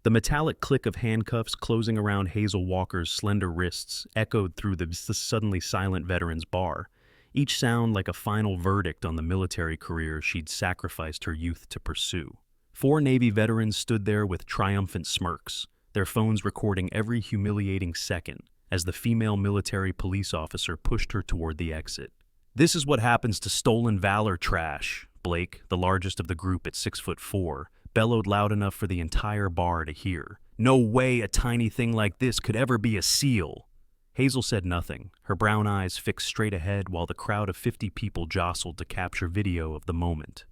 The metallic click of handcuffs closing around Hazel Walker's slender wrists echoed through the suddenly silent veteran's bar, each sound like a final verdict on the military career she'd sacrificed her youth to pursue. 4 Navy veterans stood there with triumphant smirks, their phones recording every humiliating second as the female military police officer pushed her toward the exit. "This is what happens to stolen valor trash," Blake, the largest of the group at 6'4", bellowed loud enough for the entire bar to hear. "No way a tiny thing like this could ever be a SEAL." Hazel said nothing, her brown eyes fixed straight ahead while the crowd of 50 people jostled to capture video of the moment.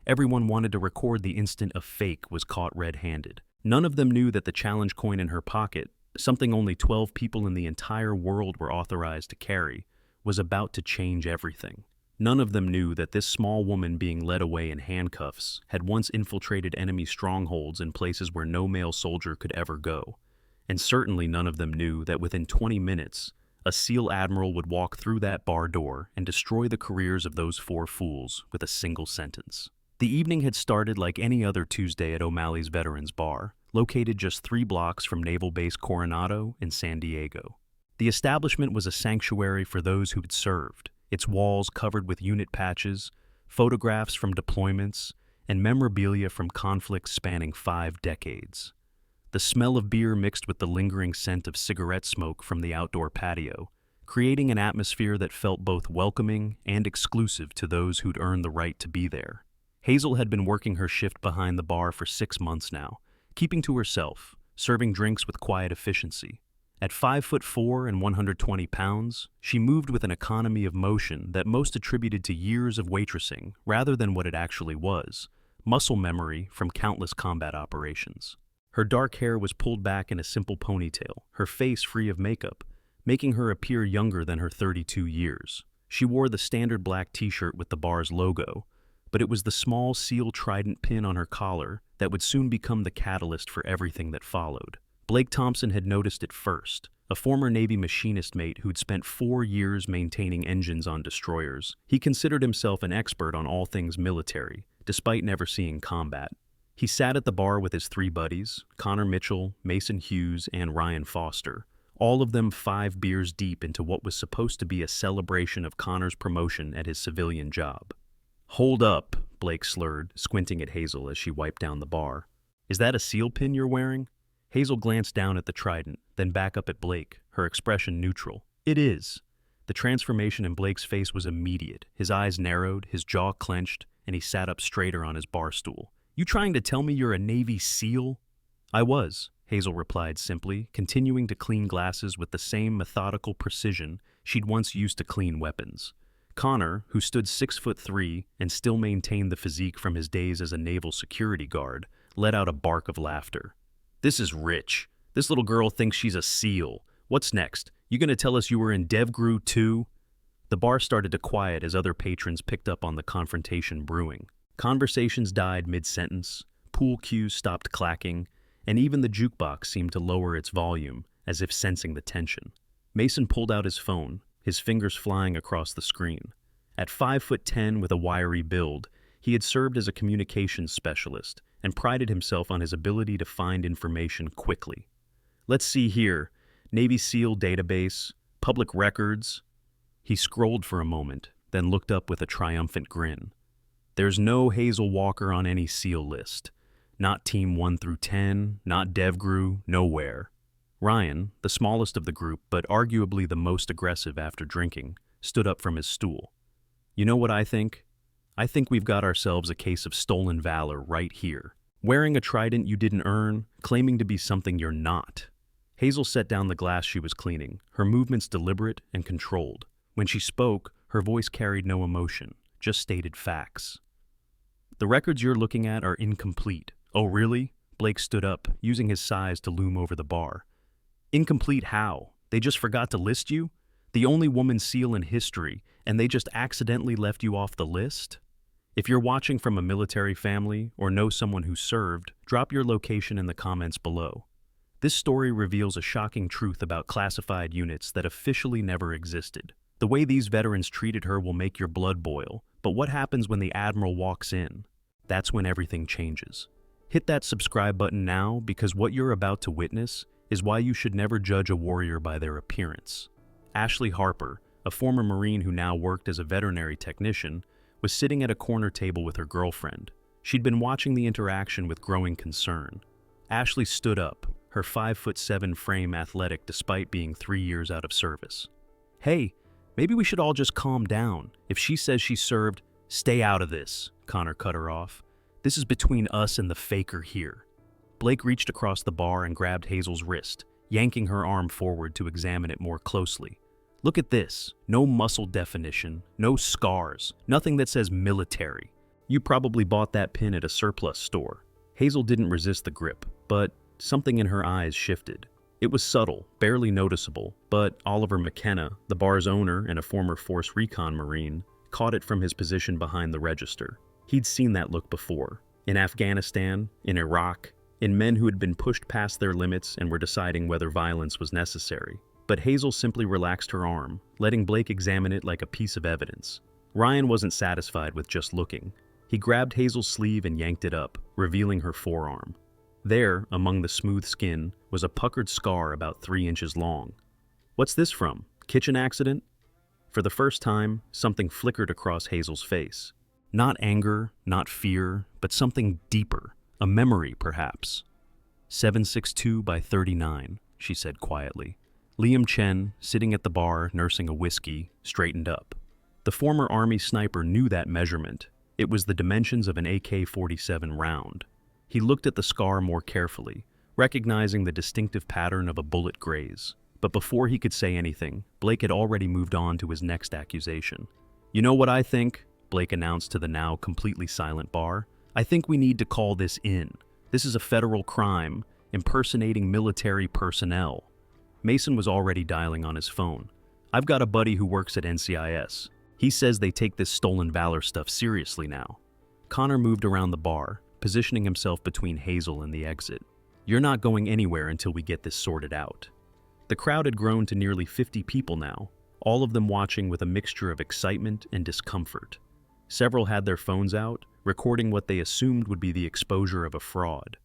Everyone wanted to record the instant a fake was caught red-handed. None of them knew that the challenge coin in her pocket, something only 12 people in the entire world were authorized to carry, was about to change everything. None of them knew that this small woman being led away in handcuffs had once infiltrated enemy strongholds in places where no male soldier could ever go. And certainly none of them knew that within 20 minutes, a SEAL Admiral would walk through that bar door and destroy the careers of those 4 fools with a single sentence. The evening had started like any other Tuesday at O'Malley's Veterans Bar, located just 3 blocks from Naval Base Coronado in San Diego. The establishment was a sanctuary for those who had served, its walls covered with unit patches, photographs from deployments, and memorabilia from conflicts spanning 5 decades. The smell of beer mixed with the lingering scent of cigarette smoke from the outdoor patio, creating an atmosphere that felt both welcoming and exclusive to those who'd earned the right to be there. Hazel had been working her shift behind the bar for 6 months now, keeping to herself, serving drinks with quiet efficiency. At 5'4" and 120 pounds, she moved with an economy of motion that most attributed to years of waitressing rather than what it actually was, muscle memory from countless combat operations. Her dark hair was pulled back in a simple ponytail, her face free of makeup, making her appear younger than her 32 years. She wore the standard black t-shirt with the bar's logo, but it was the small SEAL trident pin on her collar that would soon become the catalyst for everything that followed. Blake Thompson had noticed it first, a former Navy machinist mate who'd spent 4 years maintaining engines on destroyers. He considered himself an expert on all things military, despite never seeing combat. He sat at the bar with his 3 buddies, Connor Mitchell, Mason Hughes, and Ryan Foster, all of them 5 beers deep into what was supposed to be a celebration of Connor's promotion at his civilian job. "Hold up," Blake slurred, squinting at Hazel as she wiped down the bar. "Is that a SEAL pin you're wearing?" Hazel glanced down at the trident, then back up at Blake, her expression neutral. "It is." The transformation in Blake's face was immediate. His eyes narrowed, his jaw clenched, and he sat up straighter on his bar stool. "You trying to tell me you're a Navy SEAL?" "I was," Hazel replied simply, continuing to clean glasses with the same methodical precision she'd once used to clean weapons. Connor, who stood 6'3" and still maintained the physique from his days as a naval security guard, let out a bark of laughter. "This is rich. This little girl thinks she's a SEAL. What's next? You gonna tell us you were in DevGru too?" The bar started to quiet as other patrons picked up on the confrontation brewing. Conversations died mid-sentence, pool cues stopped clacking, and even the jukebox seemed to lower its volume, as if sensing the tension. Mason pulled out his phone, his fingers flying across the screen. At 5'10" with a wiry build, he had served as a communications specialist and prided himself on his ability to find information quickly. "Let's see here. Navy SEAL database, public records." He scrolled for a moment, then looked up with a triumphant grin. "There's no Hazel Walker on any SEAL list. Not Team 1 through 10, not DevGru, nowhere." Ryan, the smallest of the group but arguably the most aggressive after drinking, stood up from his stool. "You know what I think? I think we've got ourselves a case of stolen valor right here. Wearing a trident you didn't earn, claiming to be something you're not." Hazel set down the glass she was cleaning, her movements deliberate and controlled. When she spoke, her voice carried no emotion, just stated facts. "The records you're looking at are incomplete." "Oh, really?" Blake stood up, using his size to loom over the bar. "Incomplete how? They just forgot to list you? The only woman SEAL in history, and they just accidentally left you off the list?" If you're watching from a military family or know someone who served, drop your location in the comments below. This story reveals a shocking truth about classified units that officially never existed. The way these veterans treated her will make your blood boil, but what happens when the Admiral walks in? That's when everything changes. Hit that subscribe button now because what you're about to witness is why you should never judge a warrior by their appearance. Ashley Harper, a former Marine who now worked as a veterinary technician, was sitting at a corner table with her girlfriend. She'd been watching the interaction with growing concern. Ashley stood up, her 5'7" frame athletic despite being 3 years out of service. "Hey, maybe we should all just calm down. If she says she served, stay out of this," Connor cut her off. "This is between us and the faker here." Blake reached across the bar and grabbed Hazel's wrist, yanking her arm forward to examine it more closely. "Look at this. No muscle definition, no scars, nothing that says military. You probably bought that pin at a surplus store." Hazel didn't resist the grip, but something in her eyes shifted. It was subtle, barely noticeable, but Oliver McKenna, the bar's owner and a former Force Recon Marine, caught it from his position behind the register. He'd seen that look before, in Afghanistan, in Iraq, in men who had been pushed past their limits and were deciding whether violence was necessary. But Hazel simply relaxed her arm, letting Blake examine it like a piece of evidence. Ryan wasn't satisfied with just looking. He grabbed Hazel's sleeve and yanked it up, revealing her forearm. There, among the smooth skin, was a puckered scar about 3 inches long. "What's this from? Kitchen accident?" For the first time, something flickered across Hazel's face. Not anger, not fear, but something deeper. A memory, perhaps. 762 by 39, she said quietly. Liam Chen, sitting at the bar nursing a whiskey, straightened up. The former Army sniper knew that measurement. It was the dimensions of an AK-47 round. He looked at the scar more carefully, recognizing the distinctive pattern of a bullet graze. But before he could say anything, Blake had already moved on to his next accusation. "You know what I think?" Blake announced to the now completely silent bar. "I think we need to call this in. This is a federal crime, impersonating military personnel." Mason was already dialing on his phone. "I've got a buddy who works at NCIS. He says they take this stolen valor stuff seriously now." Connor moved around the bar, positioning himself between Hazel and the exit. "You're not going anywhere until we get this sorted out." The crowd had grown to nearly 50 people now, all of them watching with a mixture of excitement and discomfort. Several had their phones out, recording what they assumed would be the exposure of a fraud.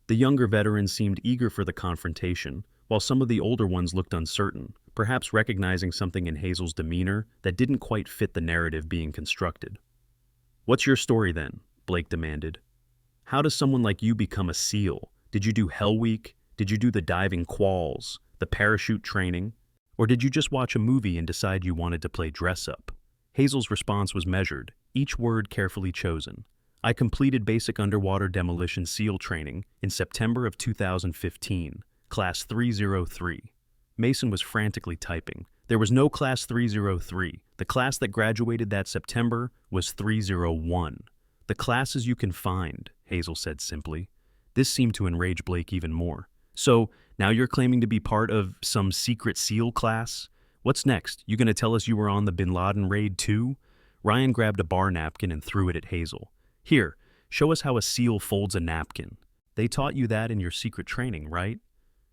The younger veterans seemed eager for the confrontation, while some of the older ones looked uncertain, perhaps recognizing something in Hazel's demeanor that didn't quite fit the narrative being constructed. "What's your story then?" Blake demanded. "How does someone like you become a SEAL? Did you do Hell Week? Did you do the diving quals, the parachute training? Or did you just watch a movie and decide you wanted to play dress-up?" Hazel's response was measured, each word carefully chosen. "I completed basic underwater demolition SEAL training in September of 2015, Class 303. Mason was frantically typing. "There was no Class 303. The class that graduated that September was 301. The classes you can find," Hazel said simply. This seemed to enrage Blake even more. "So, now you're claiming to be part of some secret SEAL class? What's next? You gonna tell us you were on the Bin Laden raid too?" Ryan grabbed a bar napkin and threw it at Hazel. "Here, show us how a SEAL folds a napkin. They taught you that in your secret training, right?"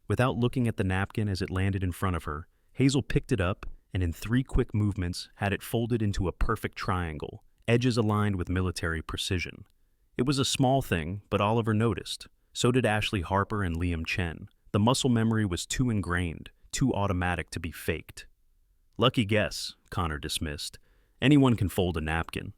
Without looking at the napkin as it landed in front of her, Hazel picked it up and in 3 quick movements had it folded into a perfect triangle, edges aligned with military precision. It was a small thing, but Oliver noticed. So did Ashley Harper and Liam Chen. The muscle memory was too ingrained, too automatic to be faked. "Lucky guess," Connor dismissed. "Anyone can fold a napkin."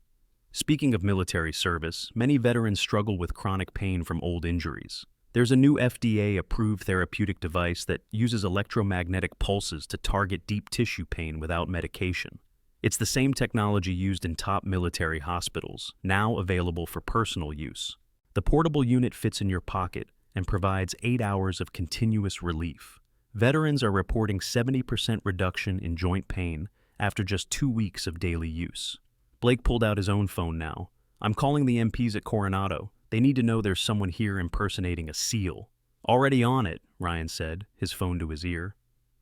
Speaking of military service, many veterans struggle with chronic pain from old injuries. There's a new FDA-approved therapeutic device that uses electromagnetic pulses to target deep tissue pain without medication. It's the same technology used in top military hospitals, now available for personal use. The portable unit fits in your pocket and provides 8 hours of continuous relief. Veterans are reporting 70% reduction in joint pain after just 2 weeks of daily use. Blake pulled out his own phone now. "I'm calling the MPs at Coronado. They need to know there's someone here impersonating a SEAL." "Already on it," Ryan said, his phone to his ear.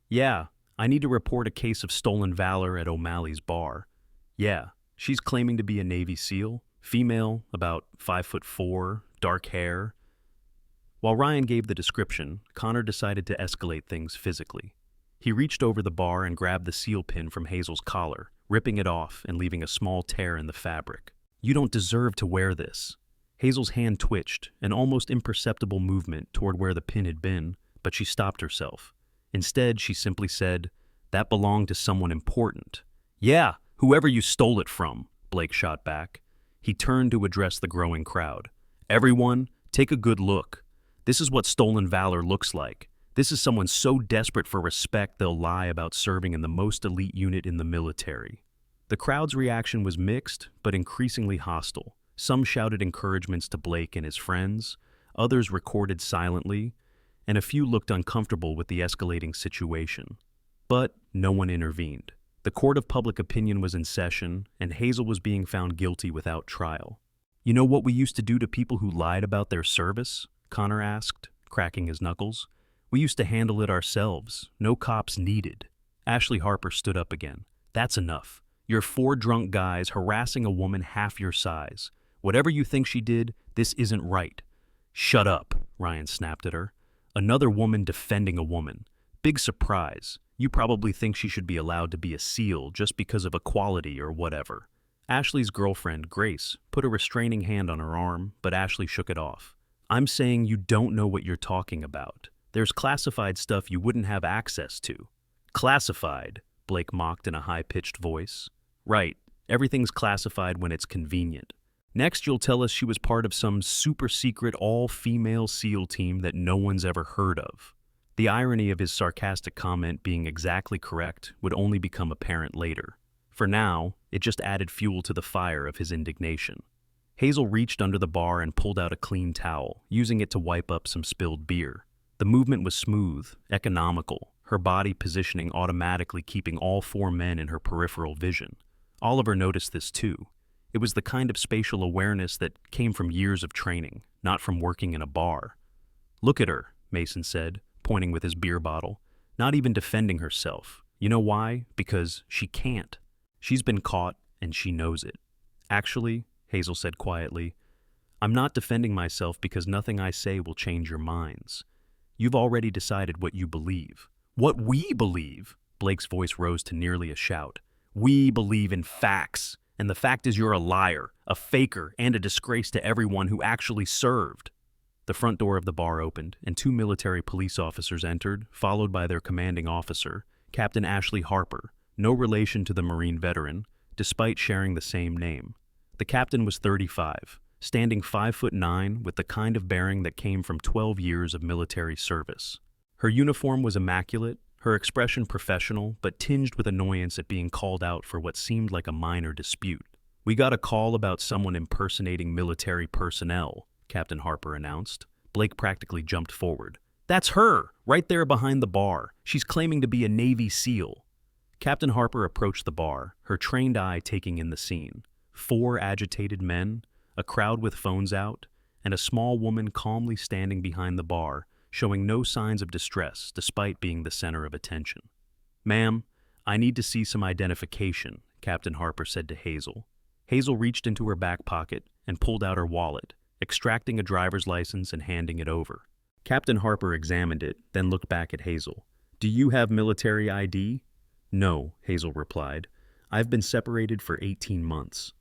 "Yeah, I need to report a case of stolen valor at O'Malley's bar." "Yeah, she's claiming to be a Navy SEAL, female, about 5'4", dark hair." While Ryan gave the description, Connor decided to escalate things physically. He reached over the bar and grabbed the SEAL pin from Hazel's collar, ripping it off and leaving a small tear in the fabric. "You don't deserve to wear this." Hazel's hand twitched, an almost imperceptible movement toward where the pin had been, but she stopped herself. Instead, she simply said, "That belonged to someone important." "Yeah, whoever you stole it from," Blake shot back. He turned to address the growing crowd. "Everyone, take a good look. This is what stolen valor looks like. This is someone so desperate for respect they'll lie about serving in the most elite unit in the military." The crowd's reaction was mixed, but increasingly hostile. Some shouted encouragements to Blake and his friends, others recorded silently, and a few looked uncomfortable with the escalating situation. But no one intervened. The court of public opinion was in session, and Hazel was being found guilty without trial. "You know what we used to do to people who lied about their service?" Connor asked, cracking his knuckles. "We used to handle it ourselves. No cops needed." Ashley Harper stood up again. "That's enough. You're four drunk guys harassing a woman half your size. Whatever you think she did, this isn't right." "Shut up," Ryan snapped at her. "Another woman defending a woman. Big surprise. You probably think she should be allowed to be a SEAL just because of equality or whatever." Ashley's girlfriend, Grace, put a restraining hand on her arm, but Ashley shook it off. "I'm saying you don't know what you're talking about. There's classified stuff you wouldn't have access to." "Classified?" Blake mocked in a high-pitched voice. "Right. Everything's classified when it's convenient. Next, you'll tell us she was part of some super-secret all-female SEAL team that no one's ever heard of." The irony of his sarcastic comment being exactly correct would only become apparent later. For now, it just added fuel to the fire of his indignation. Hazel reached under the bar and pulled out a clean towel, using it to wipe up some spilled beer. The movement was smooth, economical, her body positioning automatically keeping all four men in her peripheral vision. Oliver noticed this too. It was the kind of spatial awareness that came from years of training, not from working in a bar. "Look at her," Mason said, pointing with his beer bottle. "Not even defending herself. You know why? Because she can't. She's been caught, and she knows it." "Actually," Hazel said quietly, "I'm not defending myself because nothing I say will change your minds. You've already decided what you believe." "What we believe?" Blake's voice rose to nearly a shout. "We believe in facts, and the fact is you're a liar, a faker, and a disgrace to everyone who actually served." The front door of the bar opened, and two military police officers entered, followed by their commanding officer, Captain Ashley Harper, no relation to the Marine veteran, despite sharing the same name. The captain was 35, standing 5'9", with the kind of bearing that came from 12 years of military service. Her uniform was immaculate, her expression professional, but tinged with annoyance at being called out for what seemed like a minor dispute. "We got a call about someone impersonating military personnel," Captain Harper announced. Blake practically jumped forward. "That's her, right there behind the bar. She's claiming to be a Navy SEAL." Captain Harper approached the bar, her trained eye taking in the scene. Four agitated men, a crowd with phones out, and a small woman calmly standing behind the bar, showing no signs of distress despite being the center of attention. "Ma'am, I need to see some identification," Captain Harper said to Hazel. Hazel reached into her back pocket and pulled out her wallet, extracting a driver's license and handing it over. Captain Harper examined it, then looked back at Hazel. "Do you have military ID?" "No," Hazel replied. "I've been separated for 18 months.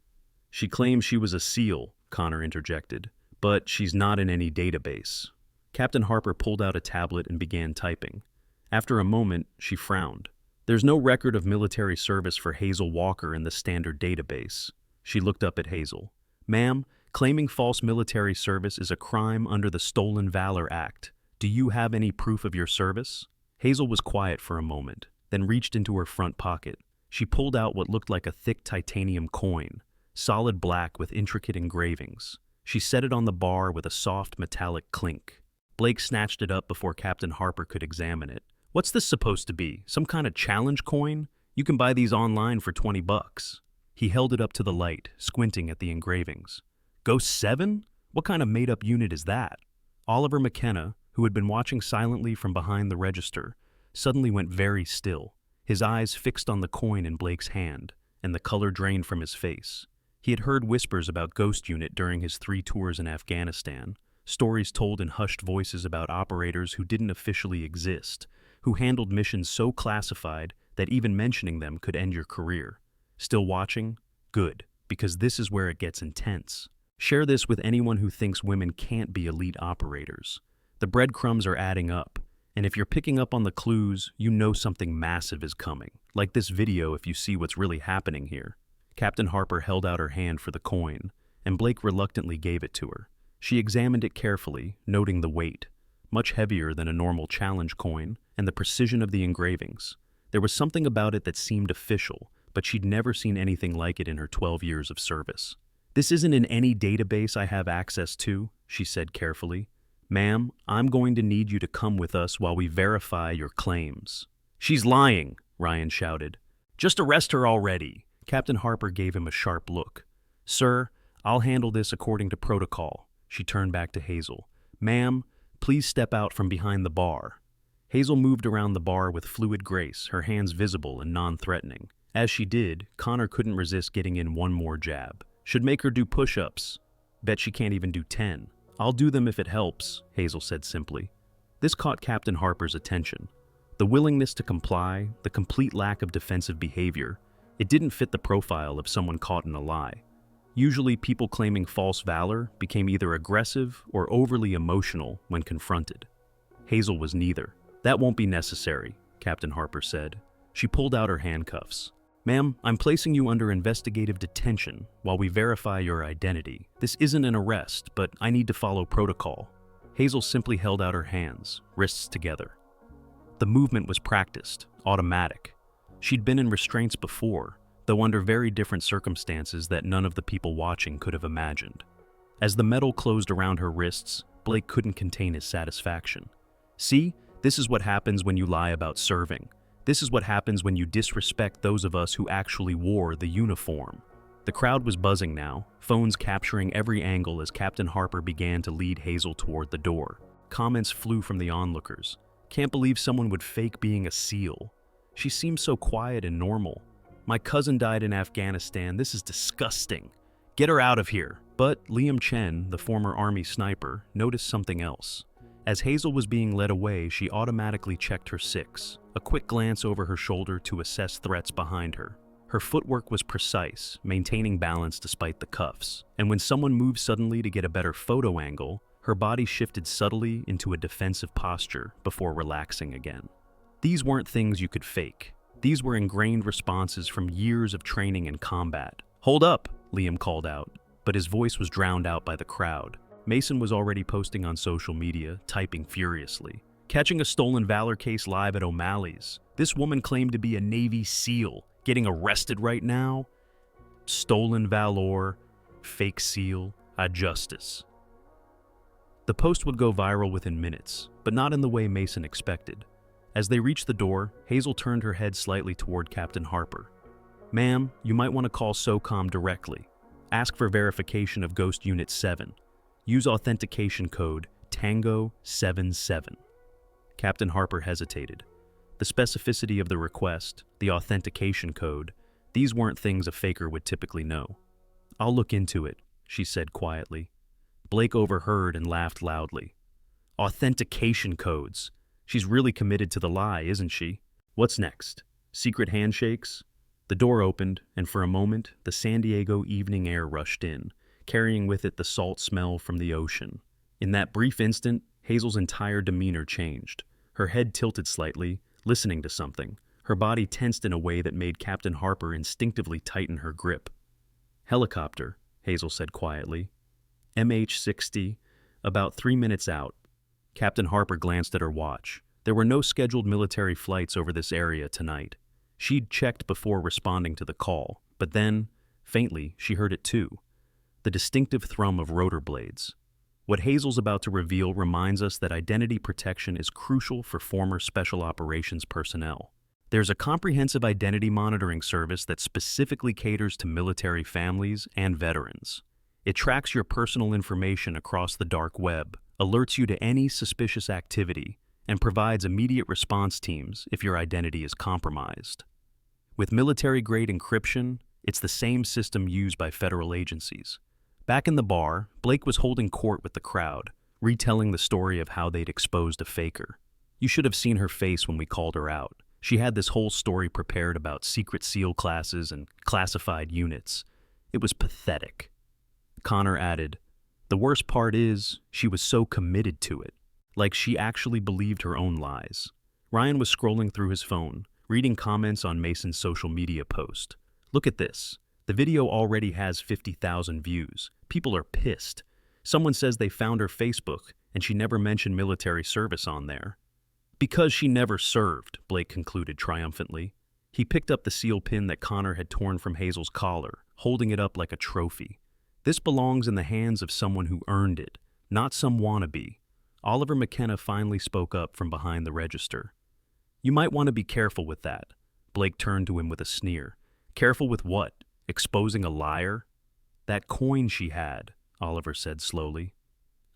"She claims she was a SEAL," Connor interjected, "but she's not in any database." Captain Harper pulled out a tablet and began typing. After a moment, she frowned. "There's no record of military service for Hazel Walker in the standard database." She looked up at Hazel. "Ma'am, claiming false military service is a crime under the Stolen Valor Act. Do you have any proof of your service?" Hazel was quiet for a moment, then reached into her front pocket. She pulled out what looked like a thick titanium coin, solid black with intricate engravings. She set it on the bar with a soft metallic clink. Blake snatched it up before Captain Harper could examine it. "What's this supposed to be? Some kind of challenge coin? You can buy these online for $20. He held it up to the light, squinting at the engravings. "Ghost 7? What kind of made-up unit is that?" Oliver McKenna, who had been watching silently from behind the register, suddenly went very still, his eyes fixed on the coin in Blake's hand, and the color drained from his face. He had heard whispers about Ghost Unit during his 3 tours in Afghanistan, stories told in hushed voices about operators who didn't officially exist, who handled missions so classified that even mentioning them could end your career. Still watching? Good, because this is where it gets intense. Share this with anyone who thinks women can't be elite operators. The breadcrumbs are adding up, and if you're picking up on the clues, you know something massive is coming. Like this video if you see what's really happening here. Captain Harper held out her hand for the coin, and Blake reluctantly gave it to her. She examined it carefully, noting the weight, much heavier than a normal challenge coin, and the precision of the engravings. There was something about it that seemed official, but she'd never seen anything like it in her 12 years of service. "This isn't in any database I have access to," she said carefully. "Ma'am, I'm going to need you to come with us while we verify your claims." "She's lying," Ryan shouted. "Just arrest her already." Captain Harper gave him a sharp look. "Sir, I'll handle this according to protocol." She turned back to Hazel. "Ma'am, please step out from behind the bar." Hazel moved around the bar with fluid grace, her hands visible and non-threatening. As she did, Connor couldn't resist getting in one more jab. "Should make her do push-ups. Bet she can't even do 10. "I'll do them if it helps," Hazel said simply. This caught Captain Harper's attention. The willingness to comply, the complete lack of defensive behavior, it didn't fit the profile of someone caught in a lie. Usually, people claiming false valor became either aggressive or overly emotional when confronted. Hazel was neither. "That won't be necessary," Captain Harper said. She pulled out her handcuffs. "Ma'am, I'm placing you under investigative detention while we verify your identity. This isn't an arrest, but I need to follow protocol." Hazel simply held out her hands, wrists together. The movement was practiced, automatic. She'd been in restraints before, though under very different circumstances that none of the people watching could have imagined. As the metal closed around her wrists, Blake couldn't contain his satisfaction. "See, this is what happens when you lie about serving. This is what happens when you disrespect those of us who actually wore the uniform." The crowd was buzzing now, phones capturing every angle as Captain Harper began to lead Hazel toward the door. Comments flew from the onlookers. "Can't believe someone would fake being a SEAL. She seems so quiet and normal. My cousin died in Afghanistan. This is disgusting. Get her out of here." But Liam Chen, the former Army sniper, noticed something else. As Hazel was being led away, she automatically checked her six, a quick glance over her shoulder to assess threats behind her. Her footwork was precise, maintaining balance despite the cuffs, and when someone moved suddenly to get a better photo angle, her body shifted subtly into a defensive posture before relaxing again. These weren't things you could fake. These were ingrained responses from years of training in combat. "Hold up," Liam called out, but his voice was drowned out by the crowd. Mason was already posting on social media, typing furiously. "Catching a stolen valor case live at O'Malley's. This woman claimed to be a Navy SEAL. Getting arrested right now? Stolen valor, fake SEAL, a justice." The post would go viral within minutes, but not in the way Mason expected. As they reached the door, Hazel turned her head slightly toward Captain Harper. "Ma'am, you might want to call SOCOM directly. Ask for verification of Ghost Unit 7. Use authentication code Tango 77. Captain Harper hesitated. The specificity of the request, the authentication code, these weren't things a faker would typically know. "I'll look into it," she said quietly. Blake overheard and laughed loudly. "Authentication codes. She's really committed to the lie, isn't she? What's next? Secret handshakes?" The door opened, and for a moment, the San Diego evening air rushed in, carrying with it the salt smell from the ocean. In that brief instant, Hazel's entire demeanor changed. Her head tilted slightly, listening to something. Her body tensed in a way that made Captain Harper instinctively tighten her grip. "Helicopter," Hazel said quietly. "MH-60, about 3 minutes out." Captain Harper glanced at her watch. There were no scheduled military flights over this area tonight. She'd checked before responding to the call, but then, faintly, she heard it too. The distinctive thrum of rotor blades. What Hazel's about to reveal reminds us that identity protection is crucial for former Special Operations personnel. There's a comprehensive identity monitoring service that specifically caters to military families and veterans. It tracks your personal information across the dark web, alerts you to any suspicious activity, and provides immediate response teams if your identity is compromised. With military-grade encryption, it's the same system used by federal agencies. Back in the bar, Blake was holding court with the crowd, retelling the story of how they'd exposed a faker. You should have seen her face when we called her out. She had this whole story prepared about secret SEAL classes and classified units. It was pathetic. Connor added, "The worst part is, she was so committed to it. Like she actually believed her own lies." Ryan was scrolling through his phone, reading comments on Mason's social media post. "Look at this. The video already has 50,000 views. People are pissed. Someone says they found her Facebook, and she never mentioned military service on there." "Because she never served," Blake concluded triumphantly. He picked up the seal pin that Connor had torn from Hazel's collar, holding it up like a trophy. "This belongs in the hands of someone who earned it, not some wannabe." Oliver McKenna finally spoke up from behind the register. "You might want to be careful with that." Blake turned to him with a sneer. "Careful with what? Exposing a liar?" "That coin she had," Oliver said slowly.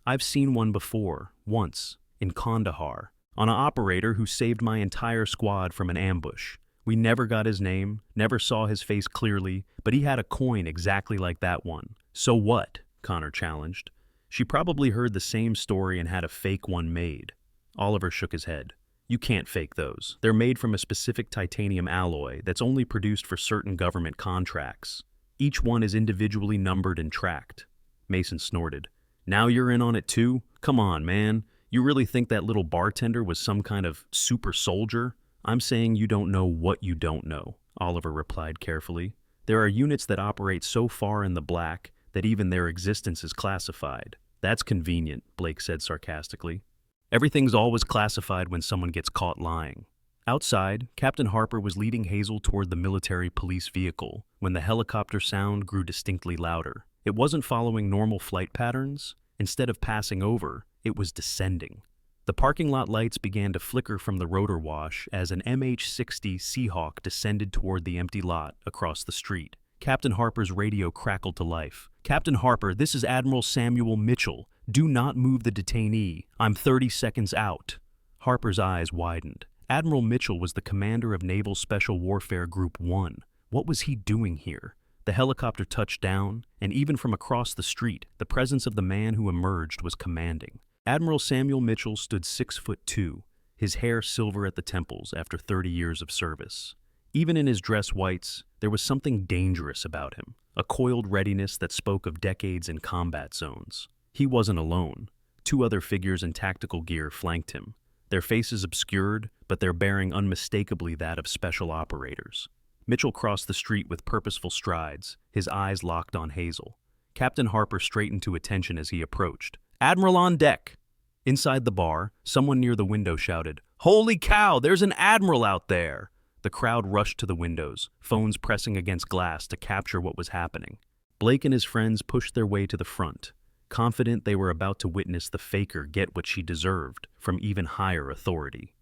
"I've seen one before, once, in Kandahar, on an operator who saved my entire squad from an ambush. We never got his name, never saw his face clearly, but he had a coin exactly like that one." "So what?" Connor challenged. "She probably heard the same story and had a fake one made." Oliver shook his head. "You can't fake those. They're made from a specific titanium alloy that's only produced for certain government contracts. Each one is individually numbered and tracked." Mason snorted. "Now you're in on it too? Come on, man. You really think that little bartender was some kind of super soldier?" "I'm saying you don't know what you don't know," Oliver replied carefully. "There are units that operate so far in the black that even their existence is classified." "That's convenient," Blake said sarcastically. "Everything's always classified when someone gets caught lying." Outside, Captain Harper was leading Hazel toward the military police vehicle when the helicopter sound grew distinctly louder. It wasn't following normal flight patterns. Instead of passing over, it was descending. The parking lot lights began to flicker from the rotor wash as an MH-60 Seahawk descended toward the empty lot across the street. Captain Harper's radio crackled to life. "Captain Harper, this is Admiral Samuel Mitchell. Do not move the detainee. I'm 30 seconds out." Harper's eyes widened. Admiral Mitchell was the commander of Naval Special Warfare Group 1. What was he doing here? The helicopter touched down, and even from across the street, the presence of the man who emerged was commanding. Admiral Samuel Mitchell stood 6'2", his hair silver at the temples after 30 years of service. Even in his dress whites, there was something dangerous about him, a coiled readiness that spoke of decades in combat zones. He wasn't alone. 2 other figures in tactical gear flanked him, their faces obscured, but their bearing unmistakably that of special operators. Mitchell crossed the street with purposeful strides, his eyes locked on Hazel. Captain Harper straightened to attention as he approached. "Admiral on deck!" Inside the bar, someone near the window shouted, "Holy cow, there's an admiral out there!" The crowd rushed to the windows, phones pressing against glass to capture what was happening. Blake and his friends pushed their way to the front, confident they were about to witness the faker get what she deserved from even higher authority.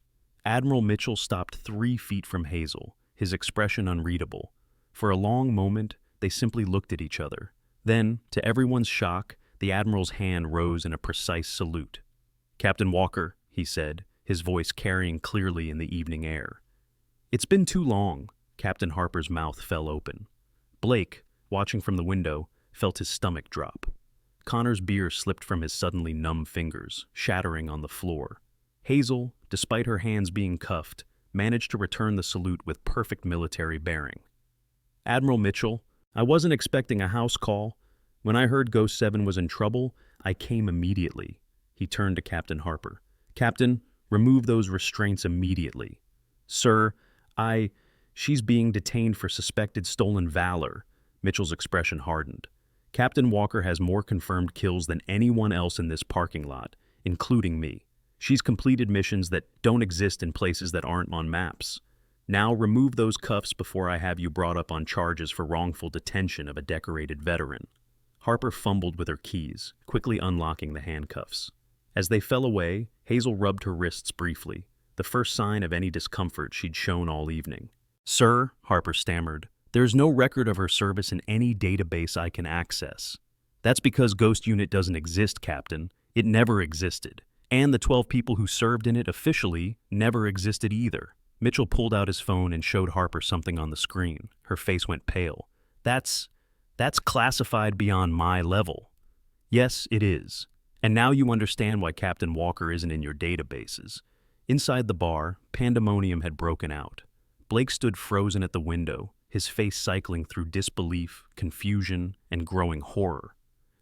Admiral Mitchell stopped 3 feet from Hazel, his expression unreadable. For a long moment, they simply looked at each other. Then, to everyone's shock, the Admiral's hand rose in a precise salute. "Captain Walker," he said, his voice carrying clearly in the evening air. "It's been too long." Captain Harper's mouth fell open. Blake, watching from the window, felt his stomach drop. Connor's beer slipped from his suddenly numb fingers, shattering on the floor. Hazel, despite her hands being cuffed, managed to return the salute with perfect military bearing. "Admiral Mitchell, I wasn't expecting a house call. When I heard Ghost 7 was in trouble, I came immediately." He turned to Captain Harper. "Captain, remove those restraints immediately." "Sir, she's being detained for suspected stolen valor." Mitchell's expression hardened. "Captain Walker has more confirmed kills than anyone else in this parking lot, including me. She's completed missions that don't exist in places that aren't on maps. Now remove those cuffs before I have you brought up on charges for wrongful detention of a decorated veteran." Harper fumbled with her keys, quickly unlocking the handcuffs. As they fell away, Hazel rubbed her wrists briefly, the first sign of any discomfort she'd shown all evening. "Sir," Harper stammered, "there's no record of her service in any database I can access." "That's because Ghost Unit doesn't exist, Captain. It never existed. And the 12 people who served in it officially never existed either." Mitchell pulled out his phone and showed Harper something on the screen. Her face went pale. That's classified beyond my level." "Yes, it is. And now you understand why Captain Walker isn't in your databases." Inside the bar, pandemonium had broken out. Blake stood frozen at the window, his face cycling through disbelief, confusion, and growing horror.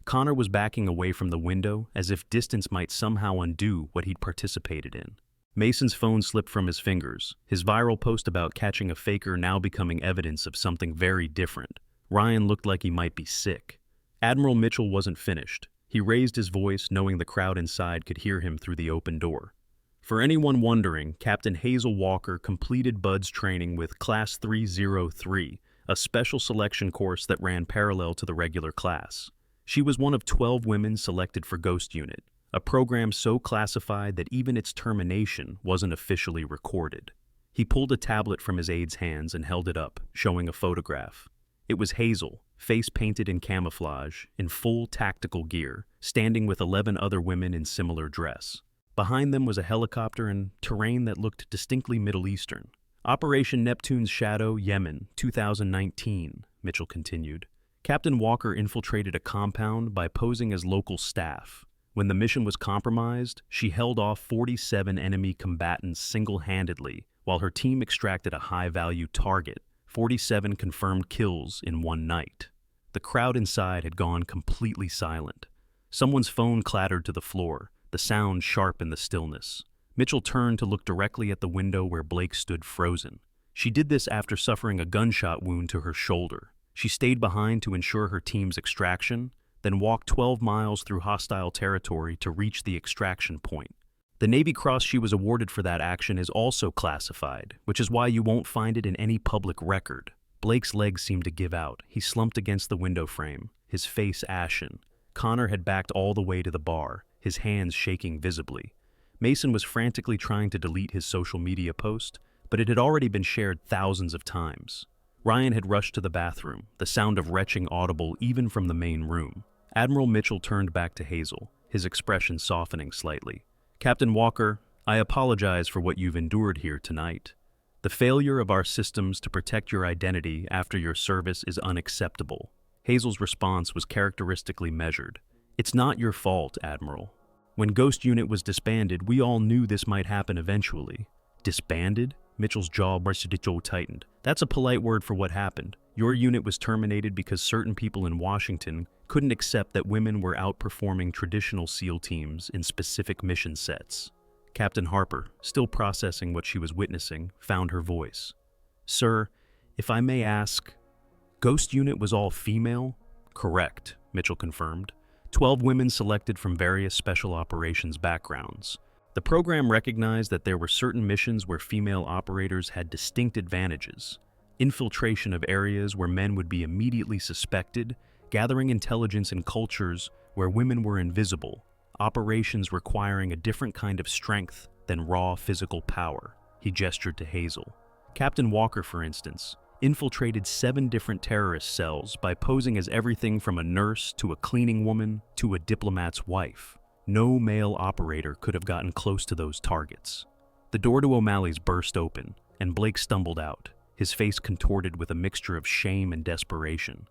Connor was backing away from the window as if distance might somehow undo what he'd participated in. Mason's phone slipped from his fingers, his viral post about catching a faker now becoming evidence of something very different. Ryan looked like he might be sick. Admiral Mitchell wasn't finished. He raised his voice, knowing the crowd inside could hear him through the open door. For anyone wondering, Captain Hazel Walker completed Bud's training with Class 303, a special selection course that ran parallel to the regular class. She was one of 12 women selected for Ghost Unit, a program so classified that even its termination wasn't officially recorded. He pulled a tablet from his aide's hands and held it up, showing a photograph. It was Hazel, face painted in camouflage, in full tactical gear, standing with 11 other women in similar dress. Behind them was a helicopter and terrain that looked distinctly Middle Eastern. Operation Neptune's Shadow, Yemen, 2019, Mitchell continued. Captain Walker infiltrated a compound by posing as local staff. When the mission was compromised, she held off 47 enemy combatants single-handedly, while her team extracted a high-value target, 47 confirmed kills in one night. The crowd inside had gone completely silent. Someone's phone clattered to the floor, the sound sharp in the stillness. Mitchell turned to look directly at the window where Blake stood frozen. She did this after suffering a gunshot wound to her shoulder. She stayed behind to ensure her team's extraction, then walked 12 miles through hostile territory to reach the extraction point. The Navy Cross she was awarded for that action is also classified, which is why you won't find it in any public record. Blake's legs seemed to give out. He slumped against the window frame, his face ashen. Connor had backed all the way to the bar, his hands shaking visibly. Mason was frantically trying to delete his social media post, but it had already been shared thousands of times. Ryan had rushed to the bathroom, the sound of retching audible even from the main room. Admiral Mitchell turned back to Hazel, his expression softening slightly. Captain Walker, I apologize for what you've endured here tonight. The failure of our systems to protect your identity after your service is unacceptable. Hazel's response was characteristically measured. It's not your fault, Admiral. When Ghost Unit was disbanded, we all knew this might happen eventually. Disbanded? Mitchell's jaw tightened. That's a polite word for what happened. Your unit was terminated because certain people in Washington couldn't accept that women were outperforming traditional SEAL teams in specific mission sets. Captain Harper, still processing what she was witnessing, found her voice. Sir, if I may ask, Ghost Unit was all female? Correct, Mitchell confirmed. 12 women selected from various special operations backgrounds. The program recognized that there were certain missions where female operators had distinct advantages. Infiltration of areas where men would be immediately suspected, gathering intelligence in cultures where women were invisible, operations requiring a different kind of strength than raw physical power. He gestured to Hazel. Captain Walker, for instance, infiltrated 7 different terrorist cells by posing as everything from a nurse to a cleaning woman to a diplomat's wife. No male operator could have gotten close to those targets. The door to O'Malley's burst open, and Blake stumbled out, his face contorted with a mixture of shame and desperation.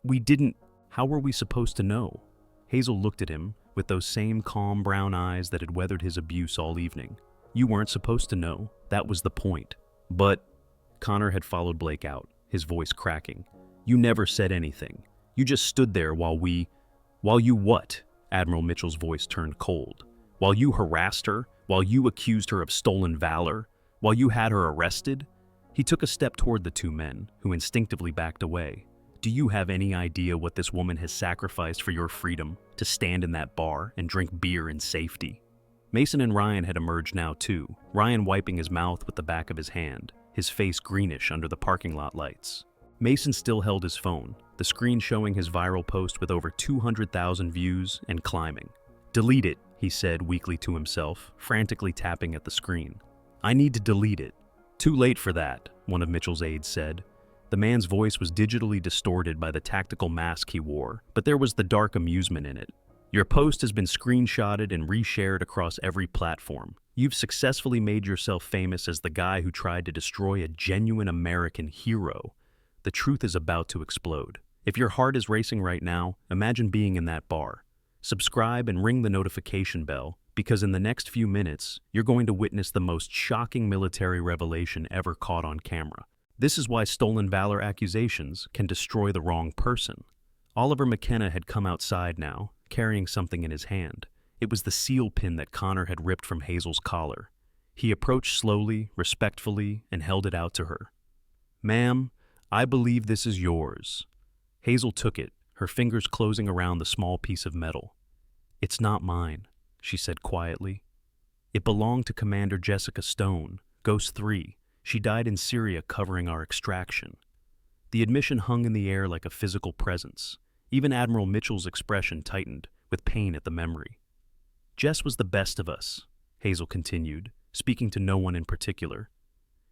We didn't. How were we supposed to know? Hazel looked at him with those same calm brown eyes that had weathered his abuse all evening. You weren't supposed to know. That was the point. But Connor had followed Blake out, his voice cracking. You never said anything. You just stood there while you what? Admiral Mitchell's voice turned cold. While you harassed her? While you accused her of stolen valor? While you had her arrested? He took a step toward the 2 men, who instinctively backed away. Do you have any idea what this woman has sacrificed for your freedom to stand in that bar and drink beer in safety? Mason and Ryan had emerged now too, Ryan wiping his mouth with the back of his hand, his face greenish under the parking lot lights. Mason still held his phone, the screen showing his viral post with over 200,000 views and climbing. Delete it, he said weakly to himself, frantically tapping at the screen. I need to delete it. Too late for that, one of Mitchell's aides said. The man's voice was digitally distorted by the tactical mask he wore, but there was the dark amusement in it. Your post has been screenshotted and reshared across every platform. You've successfully made yourself famous as the guy who tried to destroy a genuine American hero. The truth is about to explode. If your heart is racing right now, imagine being in that bar. Subscribe and ring the notification bell, because in the next few minutes, you're going to witness the most shocking military revelation ever caught on camera. This is why stolen valor accusations can destroy the wrong person. Oliver McKenna had come outside now, carrying something in his hand. It was the seal pin that Connor had ripped from Hazel's collar. He approached slowly, respectfully, and held it out to her. "Ma'am, I believe this is yours." Hazel took it, her fingers closing around the small piece of metal. "It's not mine," she said quietly. "It belonged to Commander Jessica Stone, Ghost 3. She died in Syria covering our extraction." The admission hung in the air like a physical presence. Even Admiral Mitchell's expression tightened, with pain at the memory. "Jess was the best of us," Hazel continued, speaking to no one in particular.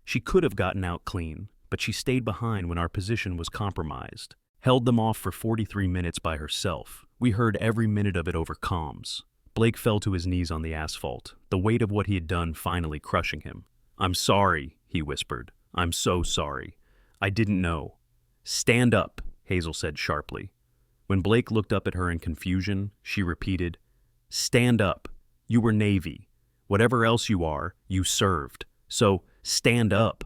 "She could have gotten out clean, but she stayed behind when our position was compromised. Held them off for 43 minutes by herself. We heard every minute of it over comms." Blake fell to his knees on the asphalt, the weight of what he had done finally crushing him. "I'm sorry," he whispered. "I'm so sorry. I didn't know." "Stand up," Hazel said sharply. When Blake looked up at her in confusion, she repeated, "Stand up. You were Navy. Whatever else you are, you served. So, stand up."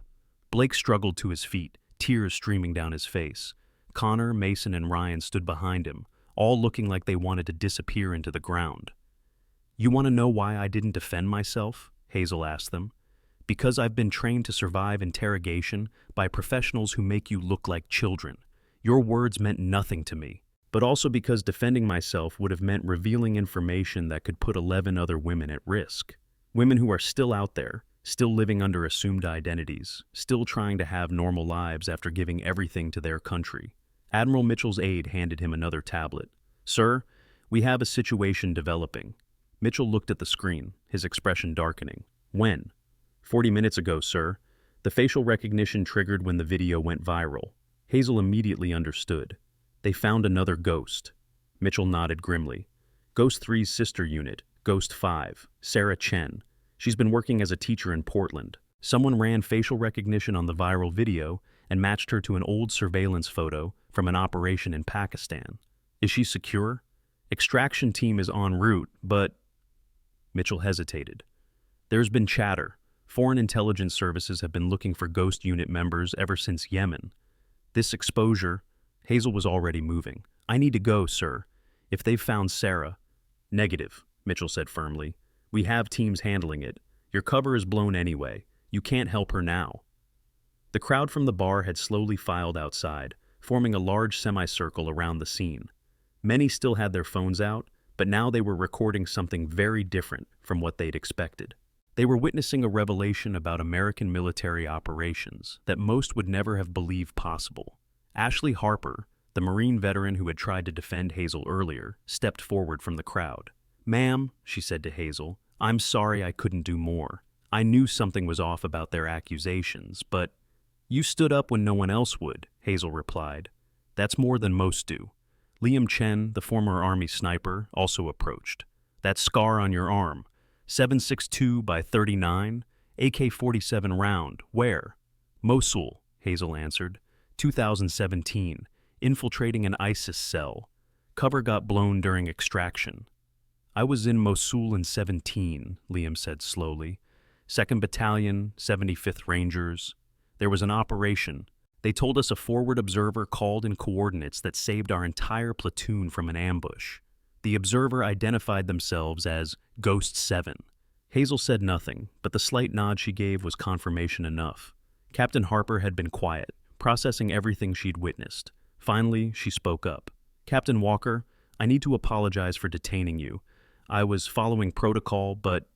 Blake struggled to his feet, tears streaming down his face. Connor, Mason, and Ryan stood behind him, all looking like they wanted to disappear into the ground. "You want to know why I didn't defend myself?" Hazel asked them. "Because I've been trained to survive interrogation by professionals who make you look like children. Your words meant nothing to me. But also because defending myself would have meant revealing information that could put 11 other women at risk. Women who are still out there, still living under assumed identities, still trying to have normal lives after giving everything to their country." Admiral Mitchell's aide handed him another tablet. "Sir, we have a situation developing." Mitchell looked at the screen, his expression darkening. "When?" 40 minutes ago, sir. The facial recognition triggered when the video went viral." Hazel immediately understood. "They found another ghost." Mitchell nodded grimly. "Ghost 3's sister unit, Ghost 5, Sarah Chen. She's been working as a teacher in Portland. Someone ran facial recognition on the viral video and matched her to an old surveillance photo from an operation in Pakistan. Is she secure? Extraction team is en route, but..." Mitchell hesitated. "There's been chatter. Foreign intelligence services have been looking for Ghost Unit members ever since Yemen. This exposure..." Hazel was already moving. "I need to go, sir. If they've found Sarah..." "Negative," Mitchell said firmly. "We have teams handling it. Your cover is blown anyway. You can't help her now." The crowd from the bar had slowly filed outside, forming a large semicircle around the scene. Many still had their phones out, but now they were recording something very different from what they'd expected. They were witnessing a revelation about American military operations that most would never have believed possible. Ashley Harper, the Marine veteran who had tried to defend Hazel earlier, stepped forward from the crowd. "Ma'am," she said to Hazel, "I'm sorry I couldn't do more. I knew something was off about their accusations, but..." "You stood up when no one else would," Hazel replied. "That's more than most do." Liam Chen, the former Army sniper, also approached. "That scar on your arm. 7.62 by 39, AK-47 round. Where?" "Mosul," Hazel answered. 2017, infiltrating an ISIS cell. Cover got blown during extraction." "I was in Mosul in 17, Liam said slowly. 2nd Battalion, 75th Rangers. There was an operation. They told us a forward observer called in coordinates that saved our entire platoon from an ambush. The observer identified themselves as Ghost 7. Hazel said nothing, but the slight nod she gave was confirmation enough. Captain Harper had been quiet, processing everything she'd witnessed. Finally, she spoke up. "Captain Walker, I need to apologize for detaining you. I was following protocol, but..."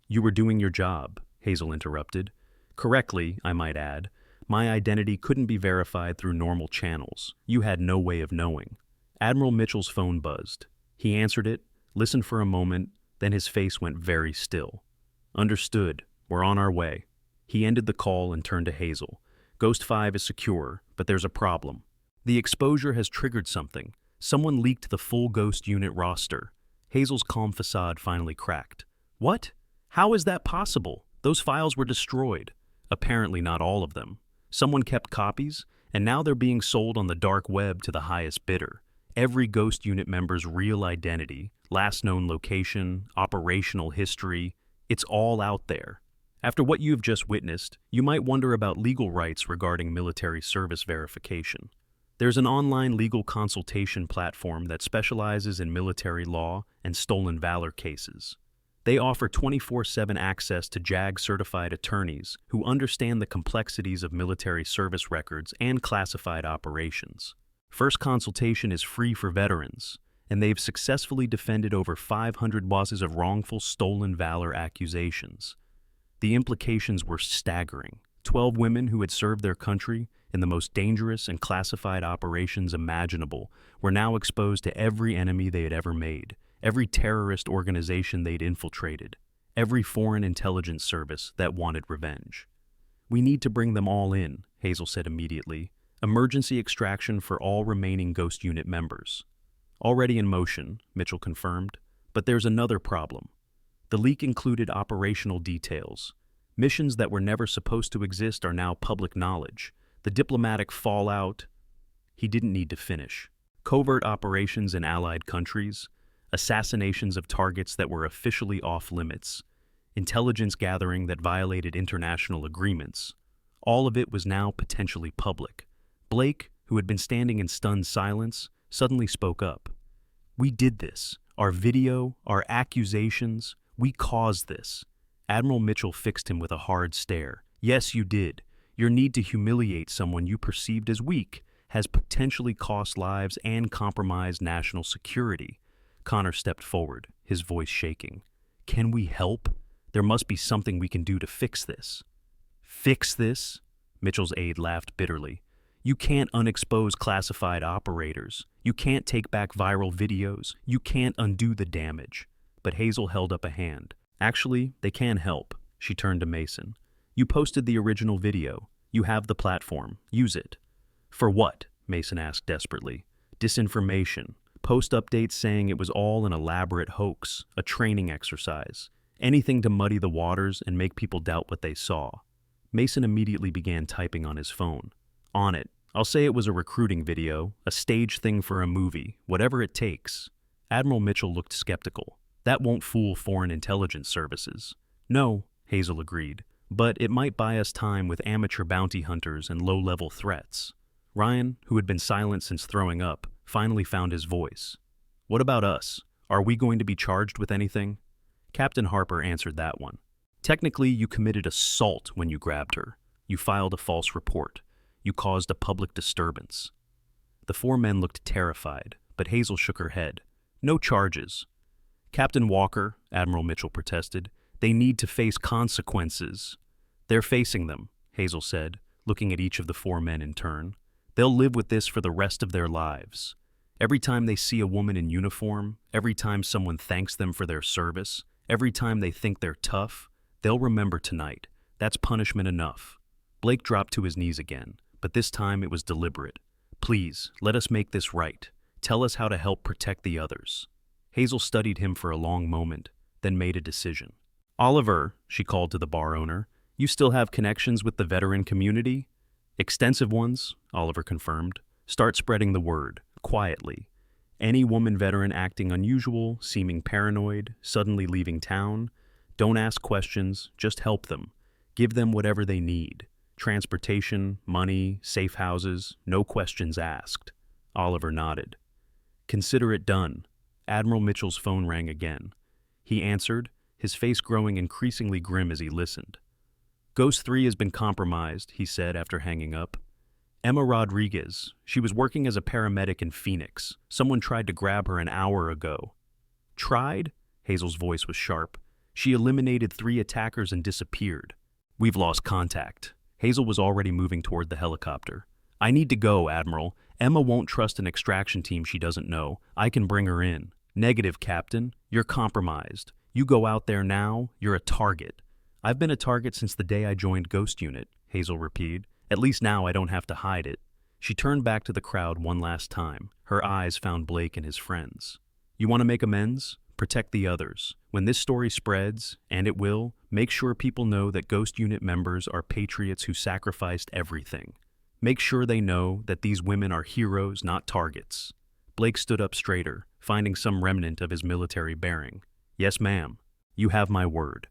"You were doing your job," Hazel interrupted. "Correctly, I might add. My identity couldn't be verified through normal channels. You had no way of knowing." Admiral Mitchell's phone buzzed. He answered it, listened for a moment, then his face went very still. "Understood. We're on our way." He ended the call and turned to Hazel. "Ghost 5 is secure, but there's a problem. The exposure has triggered something. Someone leaked the full Ghost unit roster." Hazel's calm facade finally cracked. "What? How is that possible? Those files were destroyed." "Apparently not all of them. Someone kept copies, and now they're being sold on the dark web to the highest bidder. Every Ghost unit member's real identity, last known location, operational history, it's all out there. After what you've just witnessed, you might wonder about legal rights regarding military service verification." There's an online legal consultation platform that specializes in military law and stolen valor cases. They offer 24/7 access to JAG-certified attorneys who understand the complexities of military service records and classified operations. First consultation is free for veterans, and they've successfully defended over 500 cases of wrongful stolen valor accusations. The implications were staggering. 12 women who had served their country in the most dangerous and classified operations imaginable were now exposed to every enemy they had ever made, every terrorist organization they'd infiltrated, every foreign intelligence service that wanted revenge. "We need to bring them all in," Hazel said immediately. "Emergency extraction for all remaining Ghost Unit members." "Already in motion," Mitchell confirmed. "But there's another problem. The leak included operational details. Missions that were never supposed to exist are now public knowledge. The diplomatic fallout..." He didn't need to finish. Covert operations in allied countries, assassinations of targets that were officially off-limits, intelligence gathering that violated international agreements. All of it was now potentially public. Blake, who had been standing in stunned silence, suddenly spoke up. "We did this. Our video, our accusations, we caused this." Admiral Mitchell fixed him with a hard stare. "Yes, you did. Your need to humiliate someone you perceived as weak has potentially cost lives and compromised national security." Connor stepped forward, his voice shaking. "Can we help? There must be something we can do to fix this." "Fix this?" Mitchell's aide laughed bitterly. "You can't unexpose classified operators. You can't take back viral videos. You can't undo the damage." But Hazel held up a hand. "Actually, they can help." She turned to Mason. "You posted the original video. You have the platform. Use it." "For what?" Mason asked desperately. "Disinformation. Post updates saying it was all an elaborate hoax, a training exercise. Anything to muddy the waters and make people doubt what they saw." Mason immediately began typing on his phone. "On it. I'll say it was a recruiting video, a stage thing for a movie, whatever it takes." Admiral Mitchell looked skeptical. "That won't fool foreign intelligence services." "No," Hazel agreed, "but it might buy us time with amateur bounty hunters and low-level threats." Ryan, who had been silent since throwing up, finally found his voice. "What about us? Are we going to be charged with anything?" Captain Harper answered that one. "Technically, you committed assault when you grabbed her. You filed a false report. You caused a public disturbance." The four men looked terrified, but Hazel shook her head. "No charges." "Captain Walker," Admiral Mitchell protested, "they need to face consequences." "They're facing them," Hazel said, looking at each of the four men in turn. "They'll live with this for the rest of their lives. Every time they see a woman in uniform, every time someone thanks them for their service, every time they think they're tough, they'll remember tonight. That's punishment enough." Blake dropped to his knees again, but this time it was deliberate. "Please, let us make this right. Tell us how to help protect the others." Hazel studied him for a long moment, then made a decision. "Oliver," she called to the bar owner, "you still have connections with the veteran community?" "Extensive ones," Oliver confirmed. "Start spreading the word, quietly. Any woman veteran acting unusual, seeming paranoid, suddenly leaving town, don't ask questions, just help them. Give them whatever they need. Transportation, money, safe houses, no questions asked." Oliver nodded. "Consider it done." Admiral Mitchell's phone rang again. He answered, his face growing increasingly grim as he listened. "Ghost 3 has been compromised," he said after hanging up. "Emma Rodriguez. She was working as a paramedic in Phoenix. Someone tried to grab her an hour ago." "Tried?" Hazel's voice was sharp. "She eliminated 3 attackers and disappeared." "We've lost contact." Hazel was already moving toward the helicopter. "I need to go, Admiral. Emma won't trust an extraction team she doesn't know. I can bring her in." "Negative, Captain. You're compromised. You go out there now, you're a target." "I've been a target since the day I joined Ghost Unit," Hazel repeated. "At least now I don't have to hide it." She turned back to the crowd one last time. Her eyes found Blake and his friends. "You want to make amends? Protect the others. When this story spreads, and it will, make sure people know that Ghost Unit members are patriots who sacrificed everything. Make sure they know that these women are heroes, not targets." Blake stood up straighter, finding some remnant of his military bearing. "Yes, ma'am. You have my word."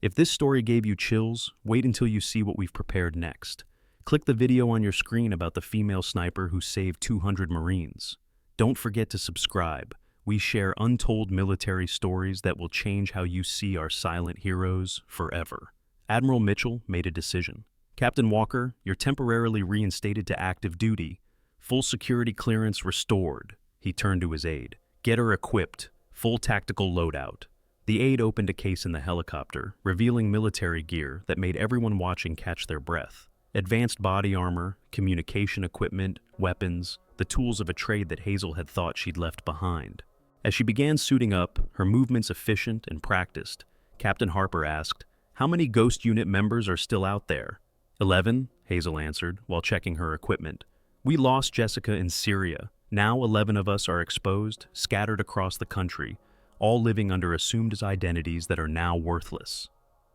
If this story gave you chills, wait until you see what we've prepared next. Click the video on your screen about the female sniper who saved 200 Marines. Don't forget to subscribe. We share untold military stories that will change how you see our silent heroes forever. Admiral Mitchell made a decision. Captain Walker, you're temporarily reinstated to active duty. Full security clearance restored. He turned to his aide. Get her equipped. Full tactical loadout. The aide opened a case in the helicopter, revealing military gear that made everyone watching catch their breath. Advanced body armor, communication equipment, weapons, the tools of a trade that Hazel had thought she'd left behind. As she began suiting up, her movements efficient and practiced, Captain Harper asked, "How many Ghost Unit members are still out there?" 11, Hazel answered, while checking her equipment. "We lost Jessica in Syria. Now 11 of us are exposed, scattered across the country, all living under assumed identities that are now worthless."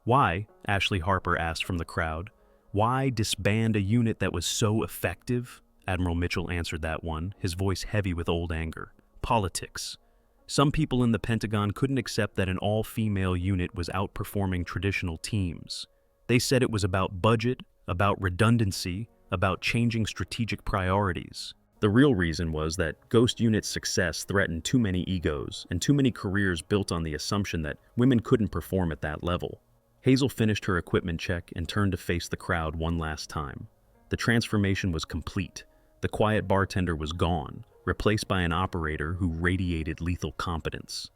"Why?" Ashley Harper asked from the crowd. "Why disband a unit that was so effective?" Admiral Mitchell answered that one, his voice heavy with old anger. "Politics. Some people in the Pentagon couldn't accept that an all-female unit was outperforming traditional teams. They said it was about budget, about redundancy, about changing strategic priorities. The real reason was that Ghost Unit's success threatened too many egos and too many careers built on the assumption that women couldn't perform at that level." Hazel finished her equipment check and turned to face the crowd one last time. The transformation was complete. The quiet bartender was gone, replaced by an operator who radiated lethal competence.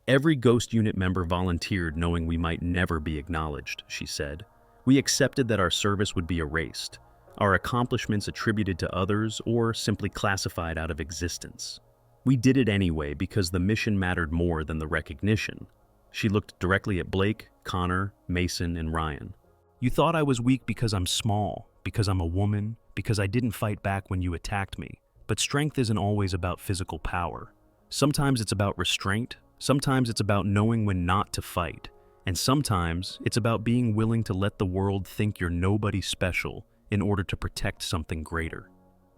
"Every Ghost Unit member volunteered knowing we might never be acknowledged," she said. "We accepted that our service would be erased, our accomplishments attributed to others or simply classified out of existence. We did it anyway because the mission mattered more than the recognition." She looked directly at Blake, Connor, Mason, and Ryan. "You thought I was weak because I'm small, because I'm a woman, because I didn't fight back when you attacked me. But strength isn't always about physical power. Sometimes it's about restraint, sometimes it's about knowing when not to fight, and sometimes it's about being willing to let the world think you're nobody special in order to protect something greater."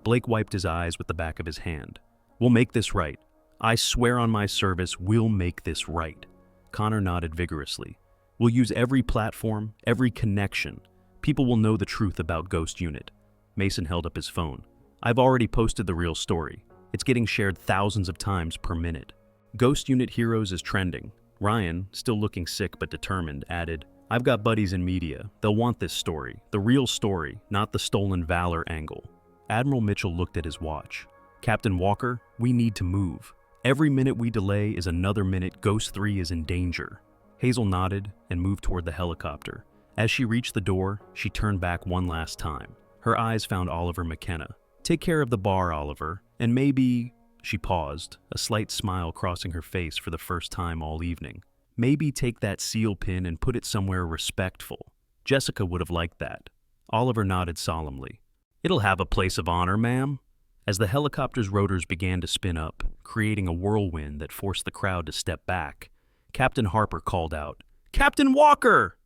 Blake wiped his eyes with the back of his hand. "We'll make this right. I swear on my service, we'll make this right." Connor nodded vigorously. "We'll use every platform, every connection. People will know the truth about Ghost Unit." Mason held up his phone. "I've already posted the real story. It's getting shared thousands of times per minute. Ghost Unit Heroes is trending." Ryan, still looking sick but determined, added, "I've got buddies in media. They'll want this story, the real story, not the stolen valor angle." Admiral Mitchell looked at his watch. "Captain Walker, we need to move. Every minute we delay is another minute Ghost 3 is in danger." Hazel nodded and moved toward the helicopter. As she reached the door, she turned back one last time. Her eyes found Oliver McKenna. "Take care of the bar, Oliver, and maybe—" She paused, a slight smile crossing her face for the first time all evening. "Maybe take that seal pin and put it somewhere respectful. Jessica would have liked that." Oliver nodded solemnly. "It'll have a place of honor, ma'am." As the helicopter's rotors began to spin up, creating a whirlwind that forced the crowd to step back, Captain Harper called out, "Captain Walker!"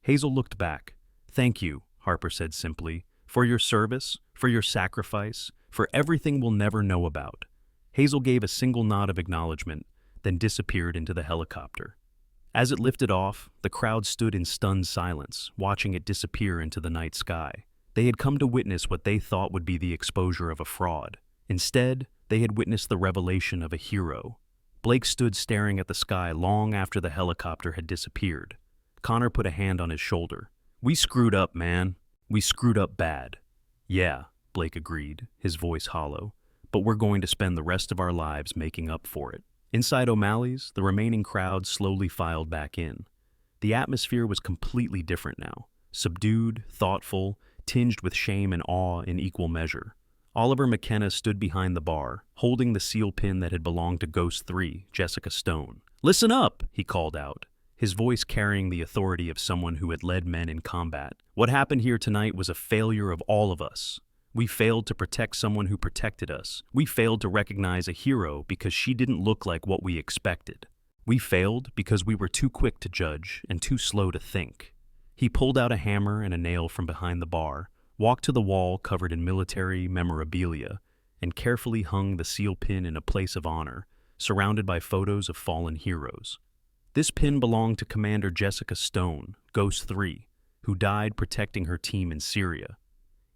Hazel looked back. "Thank you," Harper said simply, "for your service, for your sacrifice, for everything we'll never know about." Hazel gave a single nod of acknowledgement, then disappeared into the helicopter. As it lifted off, the crowd stood in stunned silence, watching it disappear into the night sky. They had come to witness what they thought would be the exposure of a fraud. Instead, they had witnessed the revelation of a hero. Blake stood staring at the sky long after the helicopter had disappeared. Connor put a hand on his shoulder. "We screwed up, man. We screwed up bad." "Yeah," Blake agreed, his voice hollow, "but we're going to spend the rest of our lives making up for it." Inside O'Malley's, the remaining crowd slowly filed back in. The atmosphere was completely different now, subdued, thoughtful, tinged with shame and awe in equal measure. Oliver McKenna stood behind the bar, holding the seal pin that had belonged to Ghost 3, Jessica Stone. "Listen up," he called out, his voice carrying the authority of someone who had led men in combat. "What happened here tonight was a failure of all of us. We failed to protect someone who protected us. We failed to recognize a hero because she didn't look like what we expected. We failed because we were too quick to judge and too slow to think." He pulled out a hammer and a nail from behind the bar, walked to the wall covered in military memorabilia, and carefully hung the seal pin in a place of honor, surrounded by photos of fallen heroes. This pin belonged to Commander Jessica Stone, Ghost 3, who died protecting her team in Syria.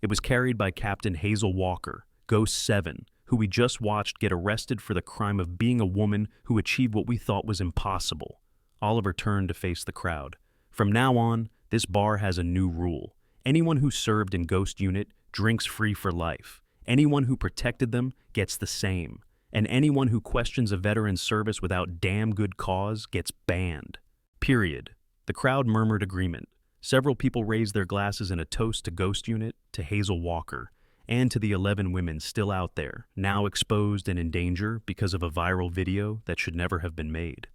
It was carried by Captain Hazel Walker, Ghost 7, who we just watched get arrested for the crime of being a woman who achieved what we thought was impossible. Oliver turned to face the crowd. From now on, this bar has a new rule. Anyone who served in Ghost Unit drinks free for life. Anyone who protected them gets the same. And anyone who questions a veteran's service without damn good cause gets banned. Period. The crowd murmured agreement. Several people raised their glasses in a toast to Ghost Unit, to Hazel Walker, and to the 11 women still out there, now exposed and in danger because of a viral video that should never have been made.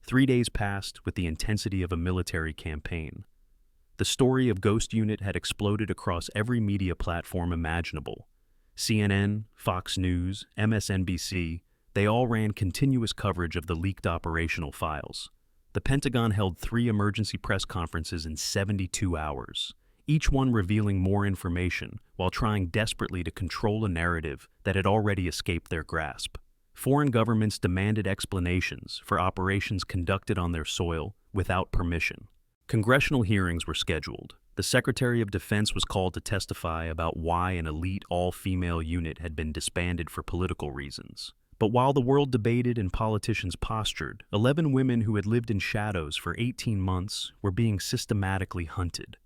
3 days passed with the intensity of a military campaign. The story of Ghost Unit had exploded across every media platform imaginable. CNN, Fox News, MSNBC, they all ran continuous coverage of the leaked operational files. The Pentagon held 3 emergency press conferences in 72 hours, each one revealing more information while trying desperately to control a narrative that had already escaped their grasp. Foreign governments demanded explanations for operations conducted on their soil without permission. Congressional hearings were scheduled. The Secretary of Defense was called to testify about why an elite all-female unit had been disbanded for political reasons. But while the world debated and politicians postured, 11 women who had lived in shadows for 18 months were being systematically hunted.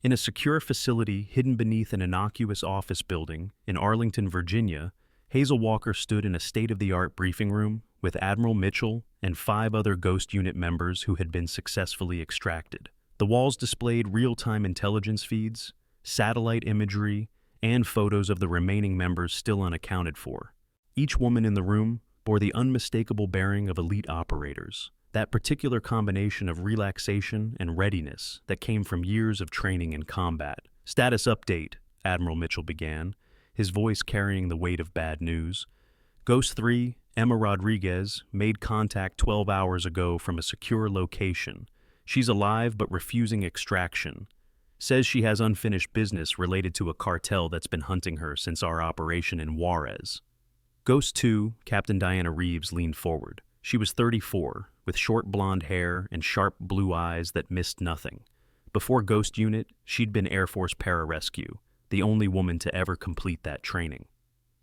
In a secure facility hidden beneath an innocuous office building in Arlington, Virginia, Hazel Walker stood in a state-of-the-art briefing room with Admiral Mitchell and 5 other Ghost Unit members who had been successfully extracted. The walls displayed real-time intelligence feeds, satellite imagery, and photos of the remaining members still unaccounted for. Each woman in the room bore the unmistakable bearing of elite operators, that particular combination of relaxation and readiness that came from years of training in combat. "Status update," Admiral Mitchell began, his voice carrying the weight of bad news. "Ghost 3, Emma Rodriguez, made contact 12 hours ago from a secure location. She's alive but refusing extraction. Says she has unfinished business related to a cartel that's been hunting her since our operation in Juarez." Ghost 2, Captain Diana Reeves, leaned forward. She was 34, with short blonde hair and sharp blue eyes that missed nothing. Before Ghost Unit, she'd been Air Force pararescue, the only woman to ever complete that training.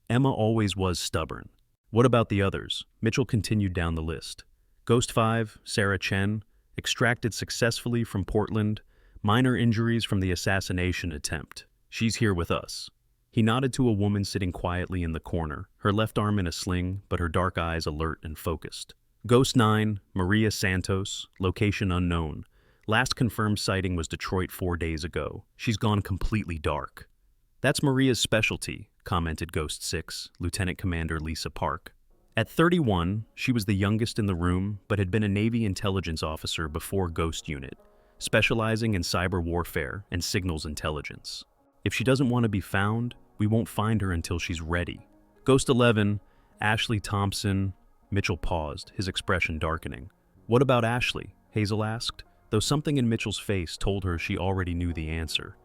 Emma always was stubborn. "What about the others?" Mitchell continued down the list. "Ghost 5, Sarah Chen, extracted successfully from Portland, minor injuries from the assassination attempt. She's here with us." He nodded to a woman sitting quietly in the corner, her left arm in a sling, but her dark eyes alert and focused. "Ghost 9, Maria Santos, location unknown. Last confirmed sighting was Detroit 4 days ago. She's gone completely dark." "That's Maria's specialty," commented Ghost 6, Lieutenant Commander Lisa Park. At 31, she was the youngest in the room, but had been a Navy intelligence officer before Ghost Unit, specializing in cyber warfare and signals intelligence. "If she doesn't want to be found, we won't find her until she's ready." "Ghost 11, Ashley Thompson." Mitchell paused, his expression darkening. "What about Ashley?" Hazel asked, though something in Mitchell's face told her she already knew the answer.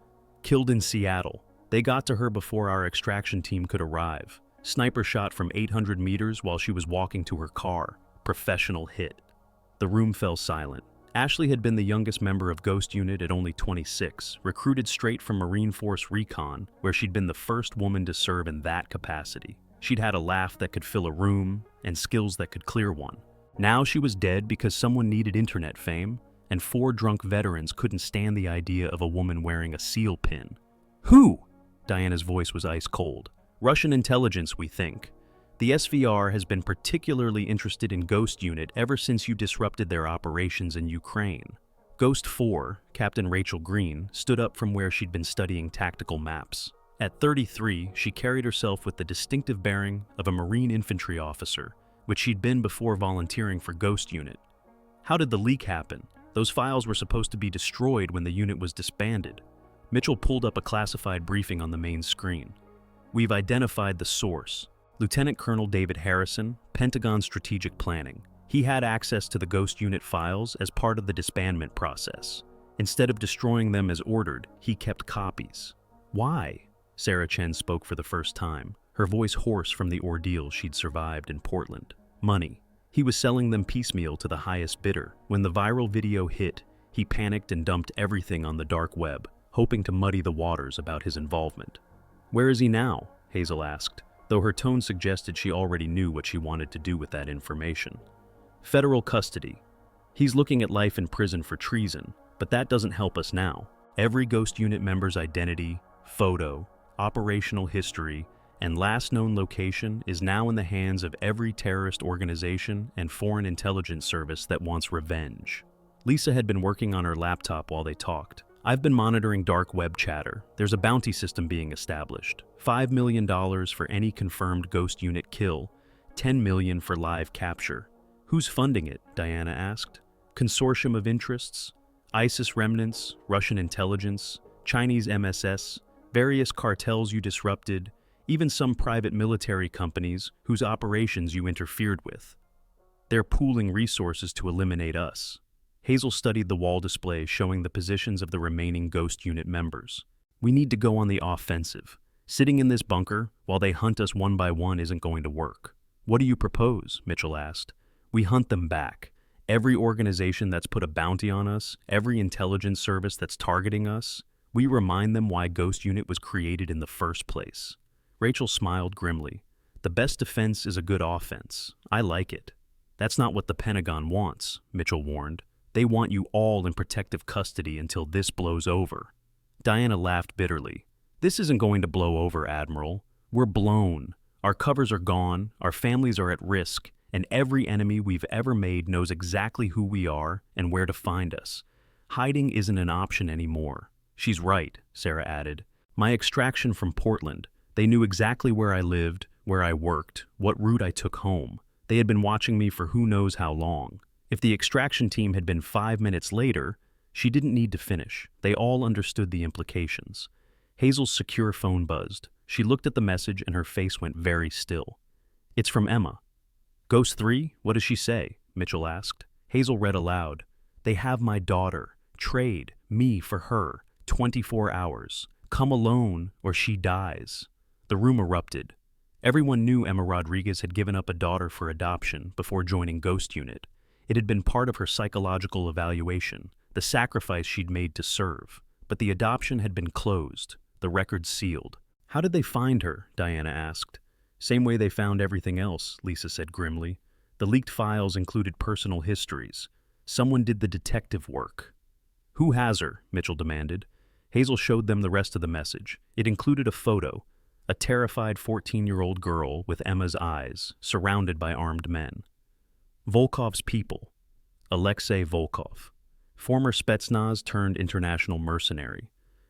"Killed in Seattle. They got to her before our extraction team could arrive. Sniper shot from 800 meters while she was walking to her car. Professional hit." The room fell silent. Ashley had been the youngest member of Ghost Unit at only 26, recruited straight from Marine Force Recon, where she'd been the first woman to serve in that capacity. She'd had a laugh that could fill a room, and skills that could clear one. Now she was dead because someone needed internet fame, and 4 drunk veterans couldn't stand the idea of a woman wearing a seal pin. "Who?" Diana's voice was ice cold. "Russian intelligence, we think. The SVR has been particularly interested in Ghost Unit ever since you disrupted their operations in Ukraine." Ghost 4, Captain Rachel Green, stood up from where she'd been studying tactical maps. At 33, she carried herself with the distinctive bearing of a Marine infantry officer, which she'd been before volunteering for Ghost Unit. "How did the leak happen? Those files were supposed to be destroyed when the unit was disbanded." Mitchell pulled up a classified briefing on the main screen. "We've identified the source. Lieutenant Colonel David Harrison, Pentagon Strategic Planning. He had access to the Ghost Unit files as part of the disbandment process. Instead of destroying them as ordered, he kept copies." "Why?" Sarah Chen spoke for the first time, her voice hoarse from the ordeal she'd survived in Portland. "Money. He was selling them piecemeal to the highest bidder. When the viral video hit, he panicked and dumped everything on the dark web, hoping to muddy the waters about his involvement. "Where is he now?" Hazel asked, though her tone suggested she already knew what she wanted to do with that information. "Federal custody. He's looking at life in prison for treason, but that doesn't help us now. Every Ghost Unit member's identity, photo, operational history, and last known location is now in the hands of every terrorist organization and foreign intelligence service that wants revenge." Lisa had been working on her laptop while they talked. "I've been monitoring dark web chatter. There's a bounty system being established. $5 million for any confirmed Ghost Unit kill, $10 million for live capture." "Who's funding it?" Diana asked. "Consortium of interests? ISIS remnants, Russian intelligence, Chinese MSS, various cartels you disrupted, even some private military companies whose operations you interfered with. They're pooling resources to eliminate us." Hazel studied the wall display showing the positions of the remaining Ghost Unit members. "We need to go on the offensive. Sitting in this bunker while they hunt us one by one isn't going to work." "What do you propose?" Mitchell asked. "We hunt them back. Every organization that's put a bounty on us, every intelligence service that's targeting us, we remind them why Ghost Unit was created in the first place." Rachel smiled grimly. "The best defense is a good offense. I like it." "That's not what the Pentagon wants," Mitchell warned. "They want you all in protective custody until this blows over." Diana laughed bitterly. "This isn't going to blow over, Admiral. We're blown. Our covers are gone, our families are at risk, and every enemy we've ever made knows exactly who we are and where to find us. Hiding isn't an option anymore." "She's right," Sarah added. "My extraction from Portland, they knew exactly where I lived, where I worked, what route I took home. They had been watching me for who knows how long. If the extraction team had been 5 minutes later, she didn't need to finish. They all understood the implications." Hazel's secure phone buzzed. She looked at the message and her face went very still. "It's from Emma." "Ghost 3? What does she say?" Mitchell asked. Hazel read aloud. "They have my daughter. Trade me for her. 24 hours. Come alone or she dies." The room erupted. Everyone knew Emma Rodriguez had given up a daughter for adoption before joining Ghost Unit. It had been part of her psychological evaluation, the sacrifice she'd made to serve. But the adoption had been closed, the record sealed. "How did they find her?" Diana asked. "Same way they found everything else," Lisa said grimly. "The leaked files included personal histories. Someone did the detective work." "Who has her?" Mitchell demanded. Hazel showed them the rest of the message. It included a photo, a terrified 14-year-old girl with Emma's eyes, surrounded by armed men. "Volkov's people. Alexei Volkov. Former Spetsnaz turned international mercenary.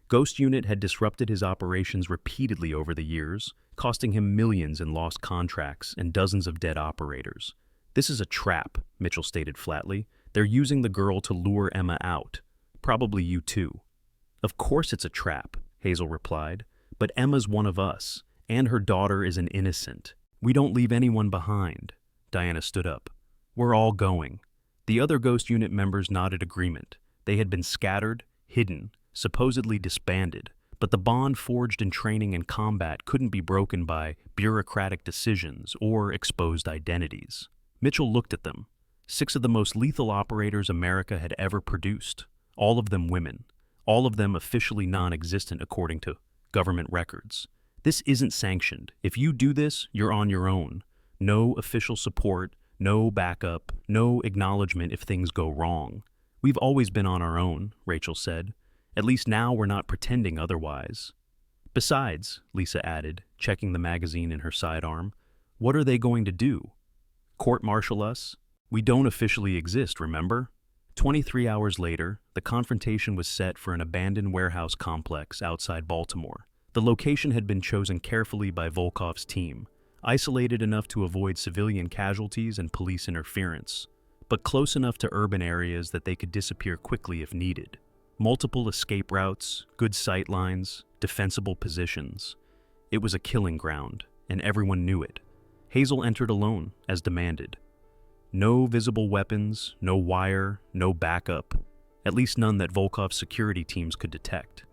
Ghost Unit had disrupted his operations repeatedly over the years, costing him millions in lost contracts and dozens of dead operators. This is a trap," Mitchell stated flatly. "They're using the girl to lure Emma out. Probably you too." "Of course it's a trap," Hazel replied. "But Emma's one of us, and her daughter is an innocent. We don't leave anyone behind." Diana stood up. "We're all going." The other Ghost Unit members nodded agreement. They had been scattered, hidden, supposedly disbanded, but the bond forged in training and combat couldn't be broken by bureaucratic decisions or exposed identities. Mitchell looked at them. 6 of the most lethal operators America had ever produced, all of them women, all of them officially non-existent according to government records. "This isn't sanctioned. If you do this, you're on your own. No official support, no backup, no acknowledgement if things go wrong. We've always been on our own," Rachel said. "At least now we're not pretending otherwise." "Besides," Lisa added, checking the magazine in her sidearm, "what are they going to do? Court-martial us? We don't officially exist, remember?" 23 hours later, the confrontation was set for an abandoned warehouse complex outside Baltimore. The location had been chosen carefully by Volkov's team, isolated enough to avoid civilian casualties and police interference, but close enough to urban areas that they could disappear quickly if needed. Multiple escape routes, good sight lines, defensible positions. It was a killing ground, and everyone knew it. Hazel entered alone, as demanded. No visible weapons, no wire, no backup, at least none that Volkov's security teams could detect.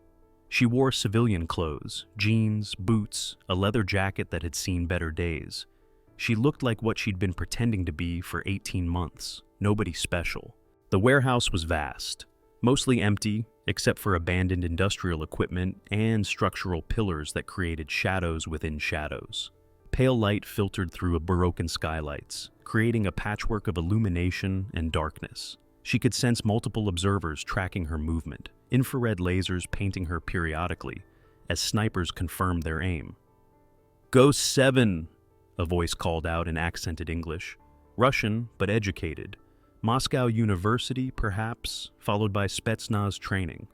She wore civilian clothes, jeans, boots, a leather jacket that had seen better days. She looked like what she'd been pretending to be for 18 months, nobody special. The warehouse was vast. Mostly empty, except for abandoned industrial equipment and structural pillars that created shadows within shadows. Pale light filtered through broken skylights, creating a patchwork of illumination and darkness. She could sense multiple observers tracking her movement, infrared lasers painting her periodically, as snipers confirmed their aim. "Ghost 7, a voice called out in accented English. Russian, but educated. Moscow University, perhaps, followed by Spetsnaz training.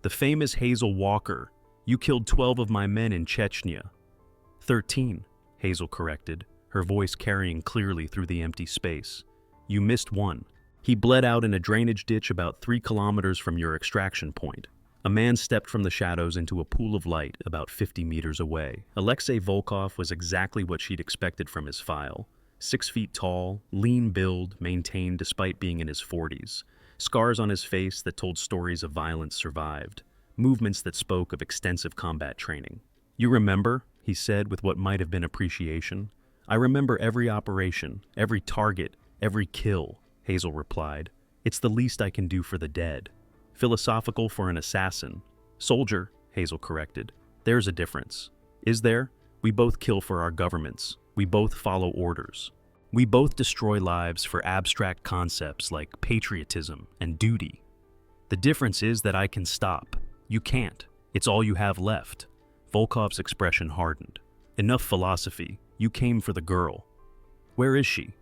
"The famous Hazel Walker. You killed 12 of my men in Chechnya." 13, Hazel corrected, her voice carrying clearly through the empty space. "You missed one. He bled out in a drainage ditch about 3 kilometers from your extraction point." A man stepped from the shadows into a pool of light about 50 meters away. Alexei Volkov was exactly what she'd expected from his file. 6 feet tall, lean build, maintained despite being in his 40s. Scars on his face that told stories of violence survived. Movements that spoke of extensive combat training. "You remember?" he said with what might have been appreciation. "I remember every operation, every target, every kill," Hazel replied. "It's the least I can do for the dead." "Philosophical for an assassin." "Soldier," Hazel corrected. "There's a difference." "Is there? We both kill for our governments. We both follow orders. We both destroy lives for abstract concepts like patriotism and duty. The difference is that I can stop. You can't. It's all you have left." Volkov's expression hardened. "Enough philosophy. You came for the girl." "Where is she?"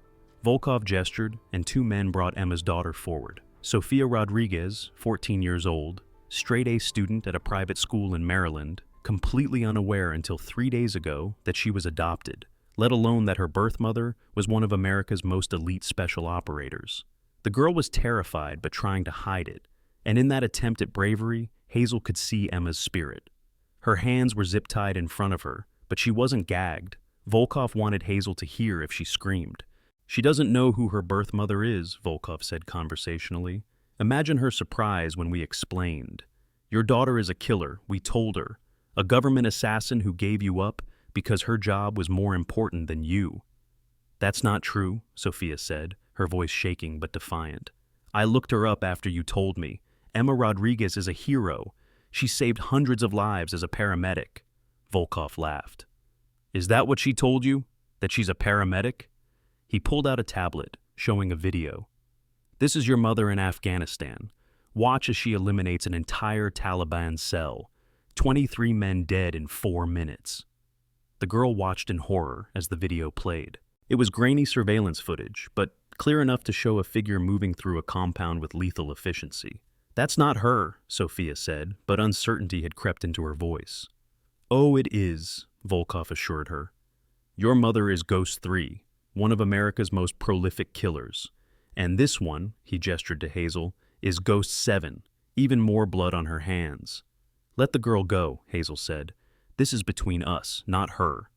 Volkov gestured, and 2 men brought Emma's daughter forward. Sofia Rodriguez, 14 years old, straight-A student at a private school in Maryland, completely unaware until 3 days ago that she was adopted, let alone that her birth mother was one of America's most elite special operators. The girl was terrified but trying to hide it, and in that attempt at bravery, Hazel could see Emma's spirit. Her hands were zip-tied in front of her, but she wasn't gagged. Volkov wanted Hazel to hear if she screamed. "She doesn't know who her birth mother is," Volkov said conversationally. "Imagine her surprise when we explained. Your daughter is a killer, we told her. A government assassin who gave you up because her job was more important than you." "That's not true," Sophia said, her voice shaking but defiant. "I looked her up after you told me. Emma Rodriguez is a hero. She saved hundreds of lives as a paramedic." Volkov laughed. "Is that what she told you? That she's a paramedic?" He pulled out a tablet, showing a video. "This is your mother in Afghanistan. Watch as she eliminates an entire Taliban cell. 23 men dead in 4 minutes." The girl watched in horror as the video played. It was grainy surveillance footage, but clear enough to show a figure moving through a compound with lethal efficiency. "That's not her," Sophia said, but uncertainty had crept into her voice. "Oh, it is," Volkov assured her. "Your mother is Ghost 3, one of America's most prolific killers. And this one," he gestured to Hazel, "is Ghost 7, even more blood on her hands." "Let the girl go," Hazel said. "This is between us, not her."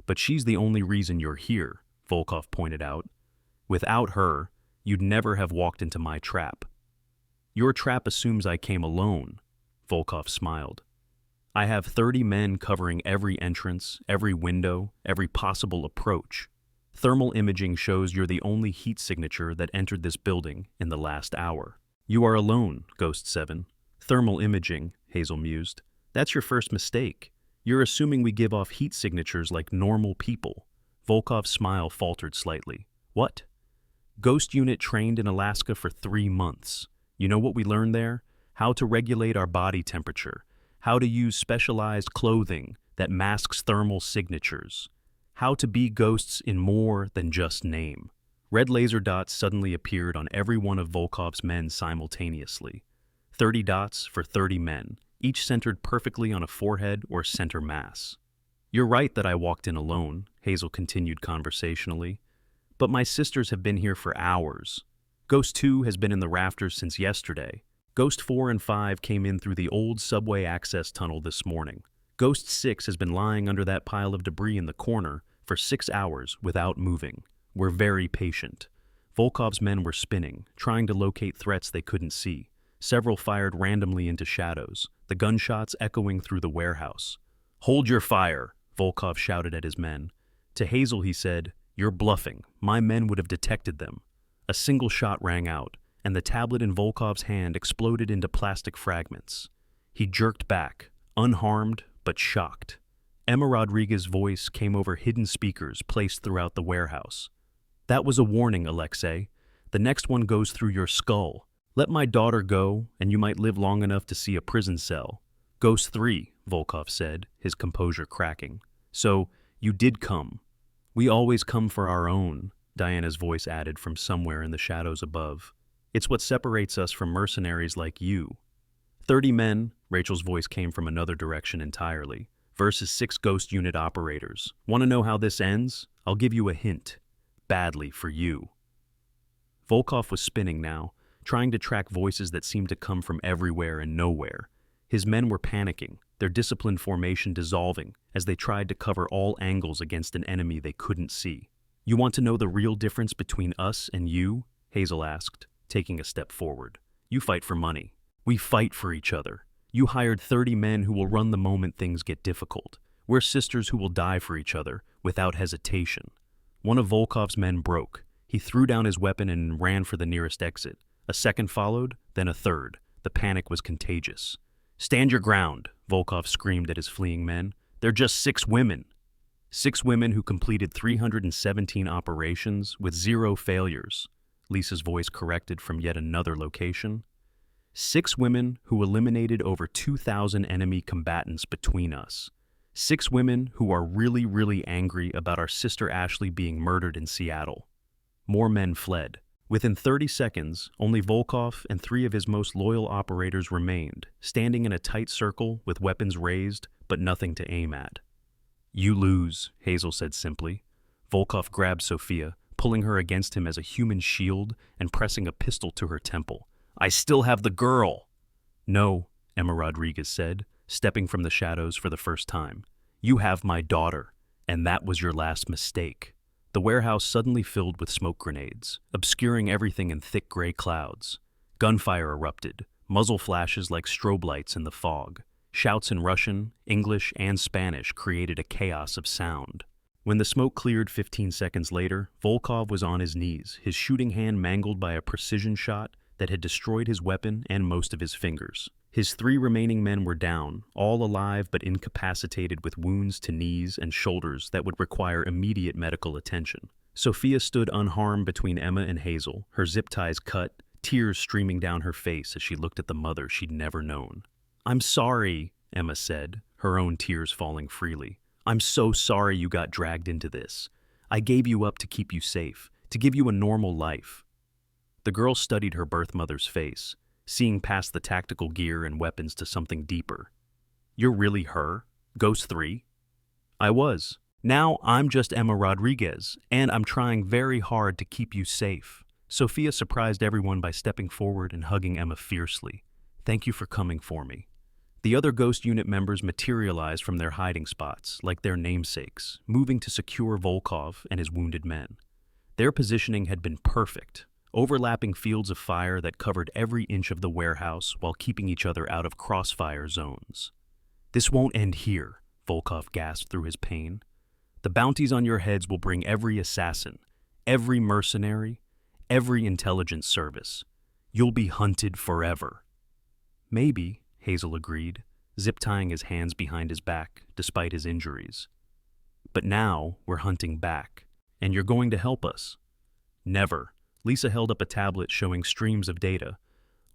"But she's the only reason you're here," Volkov pointed out. "Without her, you'd never have walked into my trap." "Your trap assumes I came alone," Volkov smiled. "I have 30 men covering every entrance, every window, every possible approach. Thermal imaging shows you're the only heat signature that entered this building in the last hour." "You are alone, Ghost 7. "Thermal imaging," Hazel mused. "That's your first mistake. You're assuming we give off heat signatures like normal people." Volkov's smile faltered slightly. "What?" "Ghost unit trained in Alaska for 3 months. You know what we learned there? How to regulate our body temperature. How to use specialized clothing that masks thermal signatures. How to be ghosts in more than just name." Red laser dots suddenly appeared on every one of Volkov's men simultaneously. 30 dots for 30 men, each centered perfectly on a forehead or center mass. "You're right that I walked in alone," Hazel continued conversationally. "But my sisters have been here for hours. Ghost 2 has been in the rafters since yesterday. Ghost 4 and 5 came in through the old subway access tunnel this morning. Ghost 6 has been lying under that pile of debris in the corner for 6 hours without moving. We're very patient." Volkov's men were spinning, trying to locate threats they couldn't see. Several fired randomly into shadows, the gunshots echoing through the warehouse. "Hold your fire," Volkov shouted at his men. To Hazel he said, "You're bluffing. My men would have detected them." A single shot rang out, and the tablet in Volkov's hand exploded into plastic fragments. He jerked back, unharmed but shocked. Emma Rodriguez's voice came over hidden speakers placed throughout the warehouse. "That was a warning, Alexei. The next one goes through your skull. Let my daughter go, and you might live long enough to see a prison cell." "Ghost 3, Volkov said, his composure cracking. "So, you did come." "We always come for our own," Diana's voice added from somewhere in the shadows above. "It's what separates us from mercenaries like you." 30 men, Rachel's voice came from another direction entirely, versus 6 Ghost Unit operators. "Want to know how this ends? I'll give you a hint. Badly for you." Volkov was spinning now, trying to track voices that seemed to come from everywhere and nowhere. His men were panicking, their disciplined formation dissolving as they tried to cover all angles against an enemy they couldn't see. "You want to know the real difference between us and you?" Hazel asked, taking a step forward. "You fight for money. We fight for each other. You hired 30 men who will run the moment things get difficult. We're sisters who will die for each other, without hesitation." One of Volkov's men broke. He threw down his weapon and ran for the nearest exit. A second followed, then a third. The panic was contagious. "Stand your ground," Volkov screamed at his fleeing men. "They're just 6 women." 6 women who completed 317 operations with 0 failures, Lisa's voice corrected from yet another location. 6 women who eliminated over 2,000 enemy combatants between us. 6 women who are really, really angry about our sister Ashley being murdered in Seattle. More men fled. Within 30 seconds, only Volkov and 3 of his most loyal operators remained, standing in a tight circle with weapons raised, but nothing to aim at. "You lose," Hazel said simply. Volkov grabbed Sophia, pulling her against him as a human shield and pressing a pistol to her temple. "I still have the girl." "No," Emma Rodriguez said, stepping from the shadows for the first time. "You have my daughter, and that was your last mistake." The warehouse suddenly filled with smoke grenades, obscuring everything in thick gray clouds. Gunfire erupted, muzzle flashes like strobe lights in the fog. Shouts in Russian, English, and Spanish created a chaos of sound. When the smoke cleared 15 seconds later, Volkov was on his knees, his shooting hand mangled by a precision shot that had destroyed his weapon and most of his fingers. His 3 remaining men were down, all alive but incapacitated with wounds to knees and shoulders that would require immediate medical attention. Sophia stood unharmed between Emma and Hazel, her zip ties cut, tears streaming down her face as she looked at the mother she'd never known. "I'm sorry," Emma said, her own tears falling freely. "I'm so sorry you got dragged into this. I gave you up to keep you safe, to give you a normal life." The girl studied her birth mother's face, seeing past the tactical gear and weapons to something deeper. "You're really her? Ghost 3? "I was. Now I'm just Emma Rodriguez, and I'm trying very hard to keep you safe." Sophia surprised everyone by stepping forward and hugging Emma fiercely. "Thank you for coming for me." The other Ghost Unit members materialized from their hiding spots, like their namesakes, moving to secure Volkov and his wounded men. Their positioning had been perfect, overlapping fields of fire that covered every inch of the warehouse while keeping each other out of crossfire zones. "This won't end here," Volkov gasped through his pain. "The bounties on your heads will bring every assassin, every mercenary, every intelligence service. You'll be hunted forever." "Maybe," Hazel agreed, zip-tying his hands behind his back despite his injuries. "But now we're hunting back, and you're going to help us." "Never." Lisa held up a tablet showing streams of data.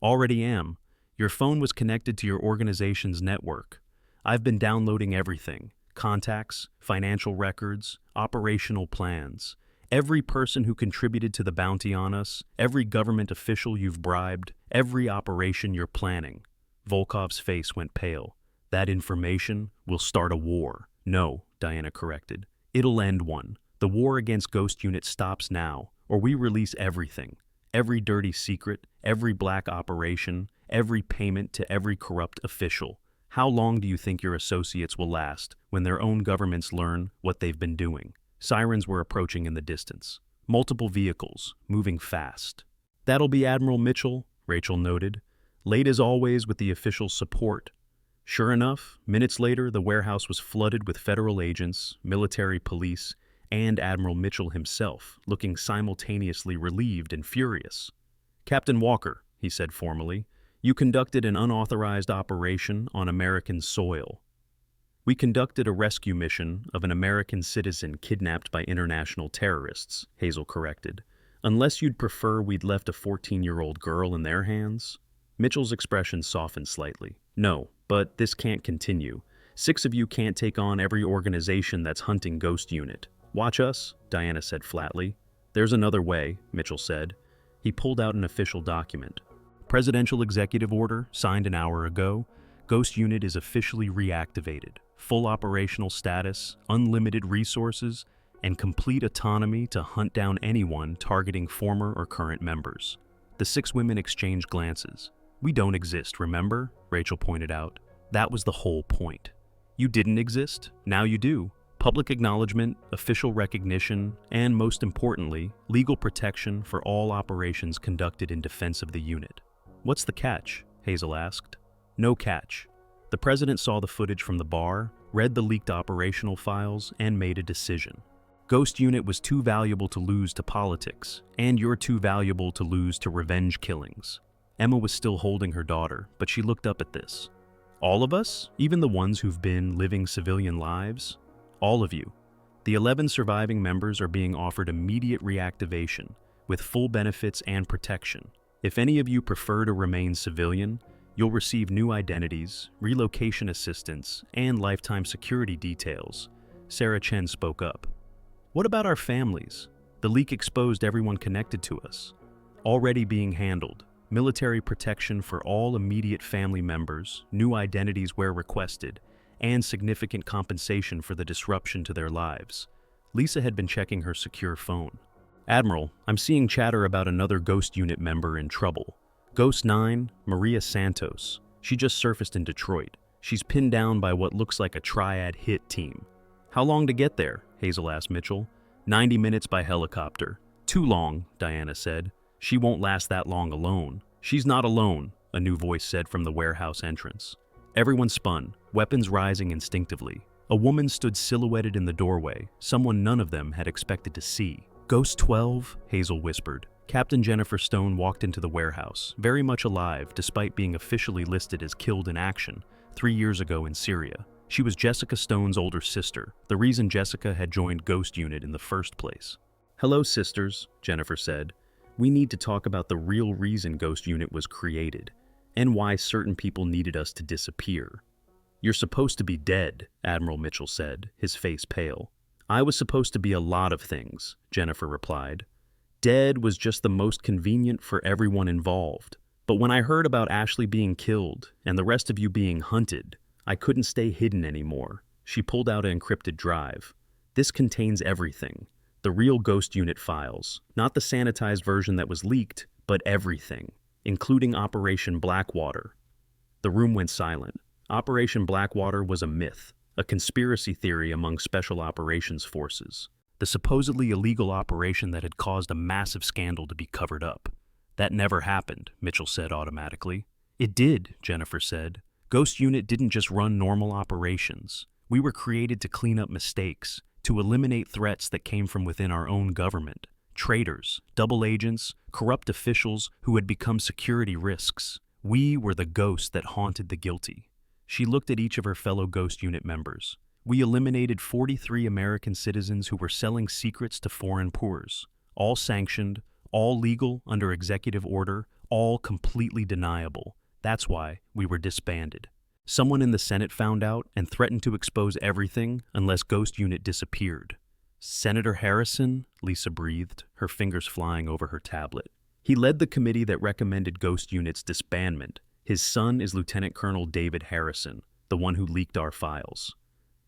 "Already am. Your phone was connected to your organization's network. I've been downloading everything. Contacts, financial records, operational plans. Every person who contributed to the bounty on us, every government official you've bribed, every operation you're planning." Volkov's face went pale. "That information will start a war." "No," Diana corrected. "It'll end one. The war against Ghost Unit stops now, or we release everything. Every dirty secret, every black operation, every payment to every corrupt official. How long do you think your associates will last when their own governments learn what they've been doing?" Sirens were approaching in the distance. Multiple vehicles, moving fast. "That'll be Admiral Mitchell," Rachel noted. "Late as always with the official support." Sure enough, minutes later, the warehouse was flooded with federal agents, military police, and Admiral Mitchell himself, looking simultaneously relieved and furious. Captain Walker, he said formally, you conducted an unauthorized operation on American soil. We conducted a rescue mission of an American citizen kidnapped by international terrorists, Hazel corrected. Unless you'd prefer we'd left a 14-year-old girl in their hands? Mitchell's expression softened slightly. No, but this can't continue. 6 of you can't take on every organization that's hunting Ghost Unit. Watch us, Diana said flatly. There's another way, Mitchell said. He pulled out an official document. Presidential Executive Order, signed an hour ago. Ghost Unit is officially reactivated. Full operational status, unlimited resources, and complete autonomy to hunt down anyone targeting former or current members. The 6 women exchanged glances. We don't exist, remember? Rachel pointed out. That was the whole point. You didn't exist, now you do. Public acknowledgement, official recognition, and most importantly, legal protection for all operations conducted in defense of the unit. What's the catch? Hazel asked. No catch. The president saw the footage from the bar, read the leaked operational files, and made a decision. Ghost Unit was too valuable to lose to politics, and you're too valuable to lose to revenge killings. Emma was still holding her daughter, but she looked up at this. All of us? Even the ones who've been living civilian lives? All of you. The 11 surviving members are being offered immediate reactivation, with full benefits and protection. If any of you prefer to remain civilian, you'll receive new identities, relocation assistance, and lifetime security details. Sarah Chen spoke up. What about our families? The leak exposed everyone connected to us. Already being handled. Military protection for all immediate family members, new identities where requested, and significant compensation for the disruption to their lives. Lisa had been checking her secure phone. Admiral, I'm seeing chatter about another Ghost Unit member in trouble. Ghost 9, Maria Santos. She just surfaced in Detroit. She's pinned down by what looks like a triad hit team. How long to get there? Hazel asked Mitchell. 90 minutes by helicopter. Too long, Diana said. She won't last that long alone. She's not alone, a new voice said from the warehouse entrance. Everyone spun, weapons rising instinctively. A woman stood silhouetted in the doorway, someone none of them had expected to see. Ghost 12, Hazel whispered. Captain Jennifer Stone walked into the warehouse, very much alive despite being officially listed as killed in action 3 years ago in Syria. She was Jessica Stone's older sister, the reason Jessica had joined Ghost Unit in the first place. Hello, sisters, Jennifer said. We need to talk about the real reason Ghost Unit was created, and why certain people needed us to disappear. You're supposed to be dead, Admiral Mitchell said, his face pale. I was supposed to be a lot of things, Jennifer replied. Dead was just the most convenient for everyone involved. But when I heard about Ashley being killed and the rest of you being hunted, I couldn't stay hidden anymore. She pulled out an encrypted drive. This contains everything. The real Ghost Unit files. Not the sanitized version that was leaked, but everything, including Operation Blackwater. The room went silent. Operation Blackwater was a myth, a conspiracy theory among special operations forces. The supposedly illegal operation that had caused a massive scandal to be covered up. That never happened, Mitchell said automatically. It did, Jennifer said. Ghost Unit didn't just run normal operations. We were created to clean up mistakes, to eliminate threats that came from within our own government. Traitors, double agents, corrupt officials who had become security risks. We were the ghosts that haunted the guilty. She looked at each of her fellow Ghost Unit members. We eliminated 43 American citizens who were selling secrets to foreign poors. All sanctioned, all legal under executive order, all completely deniable. That's why we were disbanded. Someone in the Senate found out and threatened to expose everything unless Ghost Unit disappeared. Senator Harrison, Lisa breathed, her fingers flying over her tablet. He led the committee that recommended Ghost Unit's disbandment. His son is Lieutenant Colonel David Harrison, the one who leaked our files.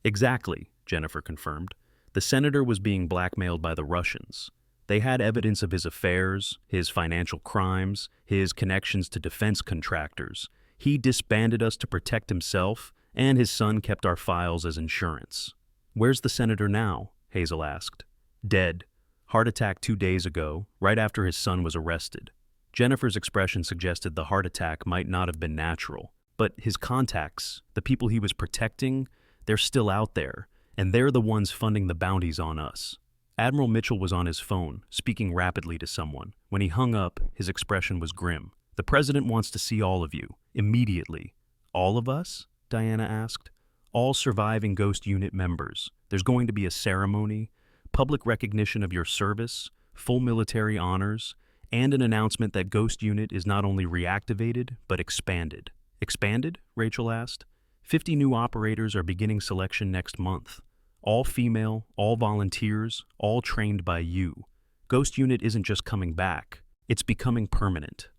Exactly, Jennifer confirmed. The senator was being blackmailed by the Russians. They had evidence of his affairs, his financial crimes, his connections to defense contractors. He disbanded us to protect himself, and his son kept our files as insurance. Where's the senator now? Hazel asked. Dead. Heart attack 2 days ago, right after his son was arrested. Jennifer's expression suggested the heart attack might not have been natural, but his contacts, the people he was protecting, they're still out there, and they're the ones funding the bounties on us. Admiral Mitchell was on his phone, speaking rapidly to someone. When he hung up, his expression was grim. "The president wants to see all of you, immediately." "All of us?" Diana asked. "All surviving Ghost Unit members. There's going to be a ceremony, public recognition of your service, full military honors, and an announcement that Ghost Unit is not only reactivated, but expanded." "Expanded?" Rachel asked. 50 new operators are beginning selection next month. All female, all volunteers, all trained by you. Ghost Unit isn't just coming back, it's becoming permanent.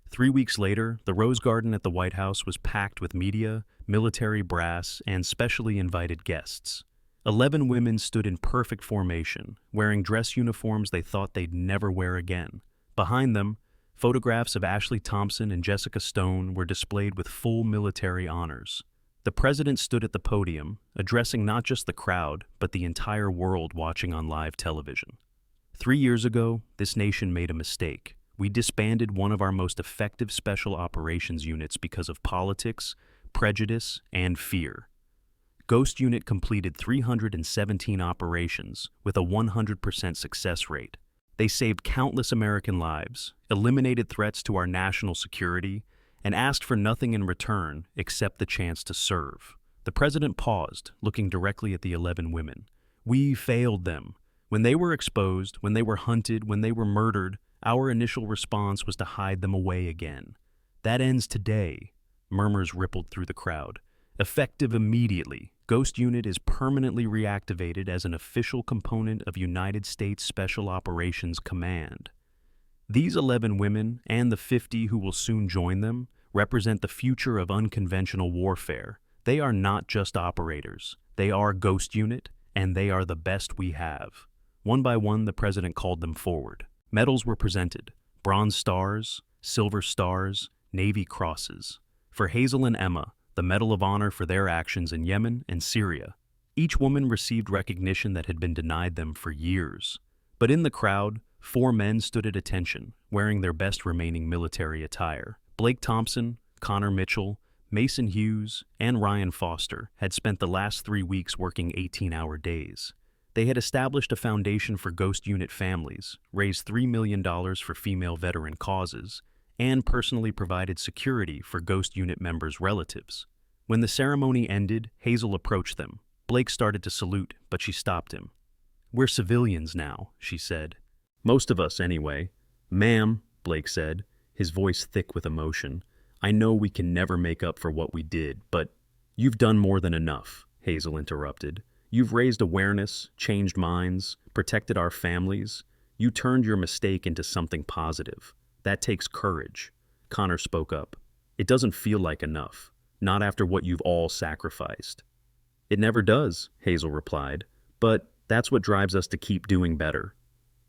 3 weeks later, the Rose Garden at the White House was packed with media, military brass, and specially invited guests. 11 women stood in perfect formation, wearing dress uniforms they thought they'd never wear again. Behind them, photographs of Ashley Thompson and Jessica Stone were displayed with full military honors. The president stood at the podium, addressing not just the crowd, but the entire world watching on live television. 3 years ago, this nation made a mistake. We disbanded one of our most effective special operations units because of politics, prejudice, and fear. Ghost Unit completed 317 operations with a 100% success rate. They saved countless American lives, eliminated threats to our national security, and asked for nothing in return except the chance to serve. The president paused, looking directly at the 11 women. "We failed them. When they were exposed, when they were hunted, when they were murdered, our initial response was to hide them away again. That ends today." Murmurs rippled through the crowd. "Effective immediately, Ghost Unit is permanently reactivated as an official component of United States Special Operations Command." These 11 women, and the 50 who will soon join them, represent the future of unconventional warfare. They are not just operators. They are Ghost Unit, and they are the best we have. One by one, the president called them forward. Medals were presented: Bronze Stars, Silver Stars, Navy Crosses. For Hazel and Emma, the Medal of Honor for their actions in Yemen and Syria. Each woman received recognition that had been denied them for years. But in the crowd, 4 men stood at attention, wearing their best remaining military attire. Blake Thompson, Connor Mitchell, Mason Hughes, and Ryan Foster had spent the last 3 weeks working 18-hour days. They had established a foundation for Ghost Unit families, raised $3 million for female veteran causes, and personally provided security for Ghost Unit members' relatives. When the ceremony ended, Hazel approached them. Blake started to salute, but she stopped him. "We're civilians now," she said. "Most of us, anyway." "Ma'am," Blake said, his voice thick with emotion, "I know we can never make up for what we did, but—" "You've done more than enough," Hazel interrupted. "You've raised awareness, changed minds, protected our families. You turned your mistake into something positive. That takes courage." Connor spoke up. "It doesn't feel like enough, not after what you've all sacrificed." "It never does," Hazel replied, "but that's what drives us to keep doing better."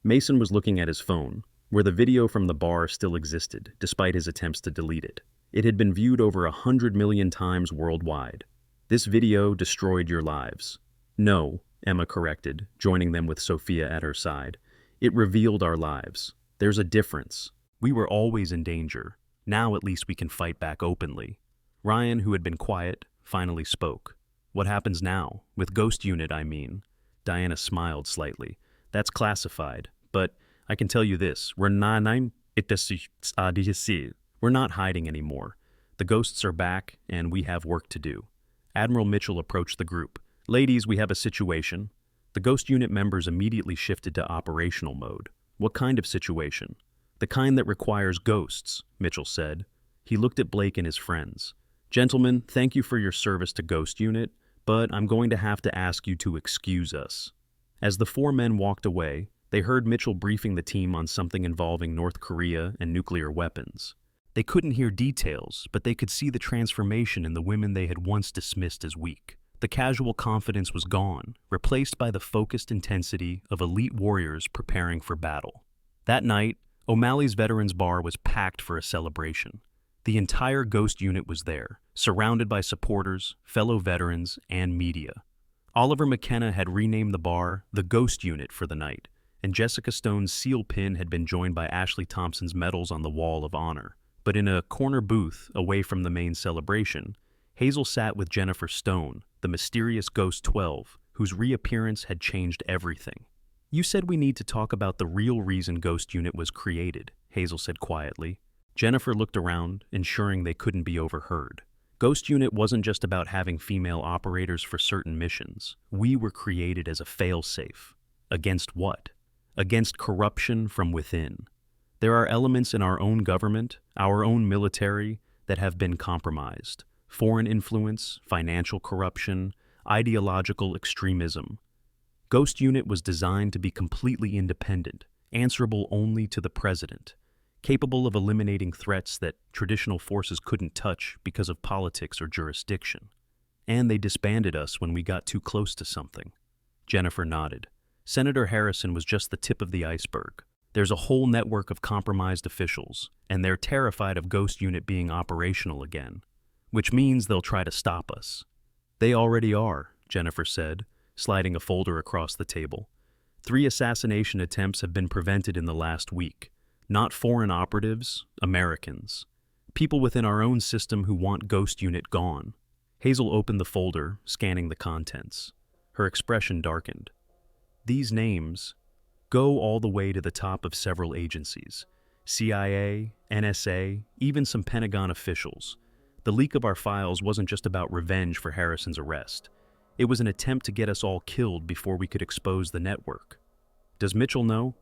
Mason was looking at his phone, where the video from the bar still existed, despite his attempts to delete it. It had been viewed over 100 million times worldwide. "This video destroyed your lives." "No," Emma corrected, joining them with Sophia at her side. "It revealed our lives. There's a difference. We were always in danger. Now at least we can fight back openly." Ryan, who had been quiet, finally spoke. "What happens now? With Ghost Unit, I mean." Diana smiled slightly. "That's classified, but I can tell you this, we're not hiding anymore. The ghosts are back, and we have work to do." Admiral Mitchell approached the group. "Ladies, we have a situation." The Ghost Unit members immediately shifted to operational mode. "What kind of situation?" "The kind that requires ghosts," Mitchell said. He looked at Blake and his friends. "Gentlemen, thank you for your service to Ghost Unit, but I'm going to have to ask you to excuse us." As the 4 men walked away, they heard Mitchell briefing the team on something involving North Korea and nuclear weapons. They couldn't hear details, but they could see the transformation in the women they had once dismissed as weak. The casual confidence was gone, replaced by the focused intensity of elite warriors preparing for battle. That night, O'Malley's Veterans Bar was packed for a celebration. The entire Ghost Unit was there, surrounded by supporters, fellow veterans, and media. Oliver McKenna had renamed the bar the Ghost Unit for the night, and Jessica Stone's seal pin had been joined by Ashley Thompson's medals on the Wall of Honor. But in a corner booth, away from the main celebration, Hazel sat with Jennifer Stone, the mysterious Ghost 12, whose reappearance had changed everything. You said we need to talk about the real reason Ghost Unit was created, Hazel said quietly. Jennifer looked around, ensuring they couldn't be overheard. Ghost Unit wasn't just about having female operators for certain missions. We were created as a failsafe. Against what? Against corruption from within. There are elements in our own government, our own military, that have been compromised. Foreign influence, financial corruption, ideological extremism. Ghost Unit was designed to be completely independent, answerable only to the president, capable of eliminating threats that traditional forces couldn't touch because of politics or jurisdiction. And they disbanded us when we got too close to something. Jennifer nodded. Senator Harrison was just the tip of the iceberg. There's a whole network of compromised officials, and they're terrified of Ghost Unit being operational again, which means they'll try to stop us. They already are, Jennifer said, sliding a folder across the table. 3 assassination attempts have been prevented in the last week. Not foreign operatives, Americans. People within our own system who want Ghost Unit gone. Hazel opened the folder, scanning the contents. Her expression darkened. These names go all the way to the top of several agencies. CIA, NSA, even some Pentagon officials. The leak of our files wasn't just about revenge for Harrison's arrest. It was an attempt to get us all killed before we could expose the network. Does Mitchell know?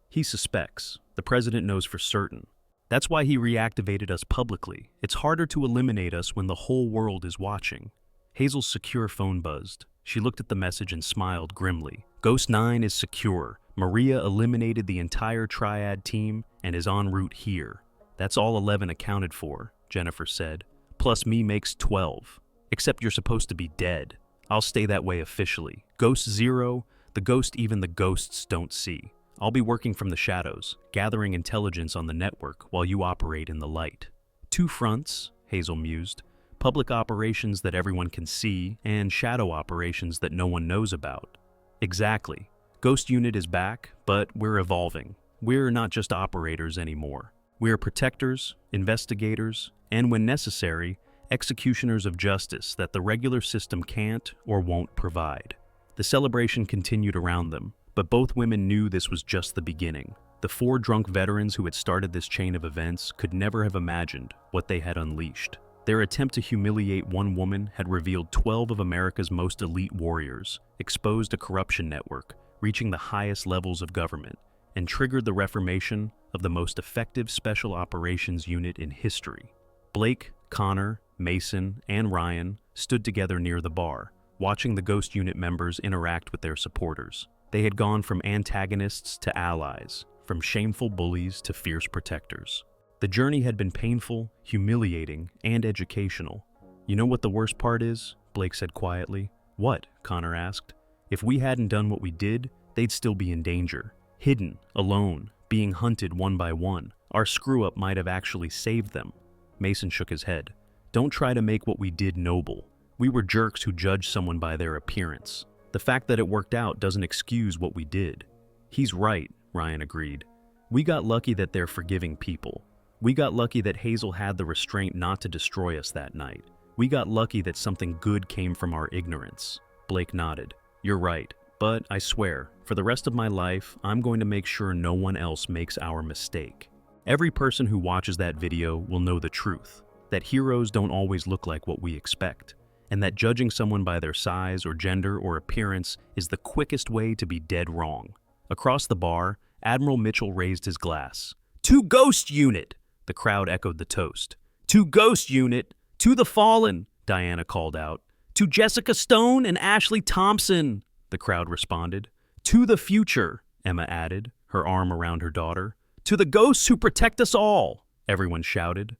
He suspects. The president knows for certain. That's why he reactivated us publicly. It's harder to eliminate us when the whole world is watching. Hazel's secure phone buzzed. She looked at the message and smiled grimly. Ghost 9 is secure. Maria eliminated the entire Triad team and is en route here. That's all 11 accounted for, Jennifer said. Plus me makes 12. Except you're supposed to be dead. I'll stay that way officially. Ghost 0, the ghost even the ghosts don't see. I'll be working from the shadows, gathering intelligence on the network while you operate in the light. 2 fronts, Hazel mused. Public operations that everyone can see, and shadow operations that no one knows about. Exactly. Ghost Unit is back, but we're evolving. We're not just operators anymore. We're protectors, investigators, and when necessary, executioners of justice that the regular system can't or won't provide. The celebration continued around them, but both women knew this was just the beginning. The 4 drunk veterans who had started this chain of events could never have imagined what they had unleashed. Their attempt to humiliate one woman had revealed 12 of America's most elite warriors, exposed a corruption network, reaching the highest levels of government, and triggered the reformation of the most effective special operations unit in history. Blake, Connor, Mason, and Ryan stood together near the bar, watching the Ghost Unit members interact with their supporters. They had gone from antagonists to allies, from shameful bullies to fierce protectors. The journey had been painful, humiliating, and educational. You know what the worst part is? Blake said quietly. What? Connor asked. If we hadn't done what we did, they'd still be in danger. Hidden, alone, being hunted one by one. Our screw-up might have actually saved them. Mason shook his head. Don't try to make what we did noble. We were jerks who judged someone by their appearance. The fact that it worked out doesn't excuse what we did. He's right, Ryan agreed. We got lucky that they're forgiving people. We got lucky that Hazel had the restraint not to destroy us that night. We got lucky that something good came from our ignorance. Blake nodded. You're right, but I swear, for the rest of my life, I'm going to make sure no one else makes our mistake. Every person who watches that video will know the truth, that heroes don't always look like what we expect, and that judging someone by their size or gender or appearance is the quickest way to be dead wrong. Across the bar, Admiral Mitchell raised his glass. To Ghost Unit! The crowd echoed the toast. To Ghost Unit! To the fallen! Diana called out. To Jessica Stone and Ashley Thompson! The crowd responded. To the future! Emma added, her arm around her daughter. To the ghosts who protect us all! Everyone shouted.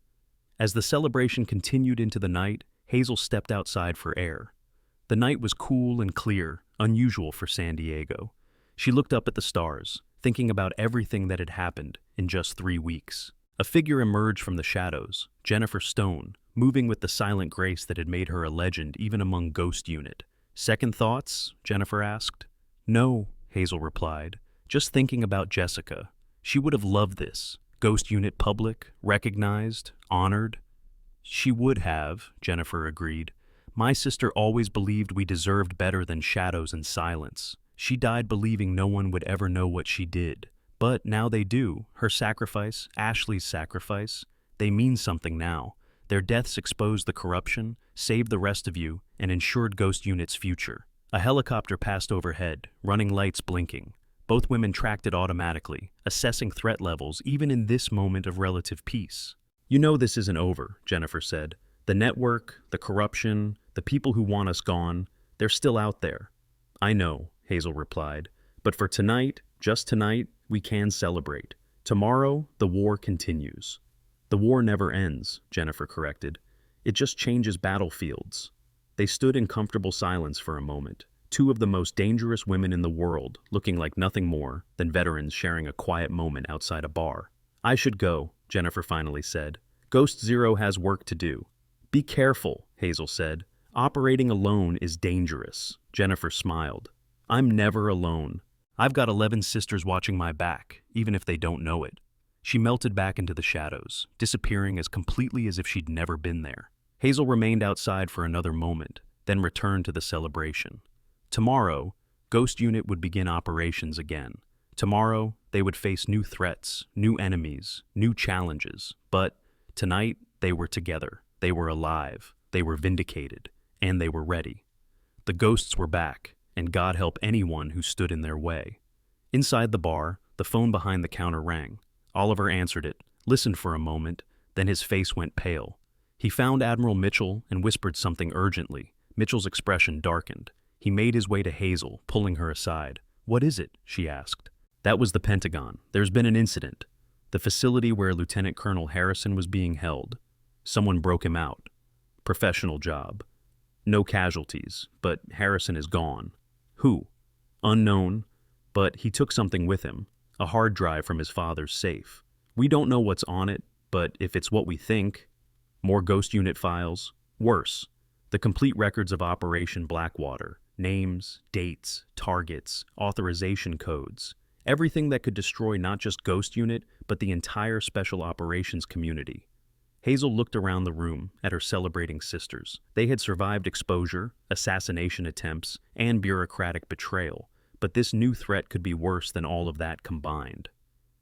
As the celebration continued into the night, Hazel stepped outside for air. The night was cool and clear, unusual for San Diego. She looked up at the stars, thinking about everything that had happened in just 3 weeks. A figure emerged from the shadows, Jennifer Stone, moving with the silent grace that had made her a legend even among Ghost Unit. Second thoughts? Jennifer asked. No, Hazel replied. Just thinking about Jessica. She would have loved this. Ghost Unit public, recognized, honored. She would have, Jennifer agreed. My sister always believed we deserved better than shadows and silence. She died believing no one would ever know what she did. But now they do. Her sacrifice, Ashley's sacrifice, they mean something now. Their deaths exposed the corruption, saved the rest of you, and ensured Ghost Unit's future. A helicopter passed overhead, running lights blinking. Both women tracked it automatically, assessing threat levels even in this moment of relative peace. "You know this isn't over," Jennifer said. "The network, the corruption, the people who want us gone, they're still out there." "I know," Hazel replied. "But for tonight, just tonight, we can celebrate. Tomorrow, the war continues." "The war never ends," Jennifer corrected. "It just changes battlefields." They stood in comfortable silence for a moment, two of the most dangerous women in the world, looking like nothing more than veterans sharing a quiet moment outside a bar. "I should go," Jennifer finally said. "Ghost Zero has work to do." "Be careful," Hazel said. "Operating alone is dangerous." Jennifer smiled. "I'm never alone. I've got 11 sisters watching my back, even if they don't know it." She melted back into the shadows, disappearing as completely as if she'd never been there. Hazel remained outside for another moment, then returned to the celebration. Tomorrow, Ghost Unit would begin operations again. Tomorrow, they would face new threats, new enemies, new challenges. But tonight, they were together. They were alive. They were vindicated. And they were ready. The ghosts were back, and God help anyone who stood in their way. Inside the bar, the phone behind the counter rang. Oliver answered it, listened for a moment, then his face went pale. He found Admiral Mitchell and whispered something urgently. Mitchell's expression darkened. He made his way to Hazel, pulling her aside. "What is it?" she asked. "That was the Pentagon. There's been an incident. The facility where Lieutenant Colonel Harrison was being held. Someone broke him out. Professional job. No casualties, but Harrison is gone." "Who?" "Unknown, but he took something with him. A hard drive from his father's safe. We don't know what's on it, but if it's what we think..." "More Ghost Unit files? Worse. The complete records of Operation Blackwater. Names, dates, targets, authorization codes. Everything that could destroy not just Ghost Unit, but the entire Special Operations community." Hazel looked around the room at her celebrating sisters. They had survived exposure, assassination attempts, and bureaucratic betrayal, but this new threat could be worse than all of that combined.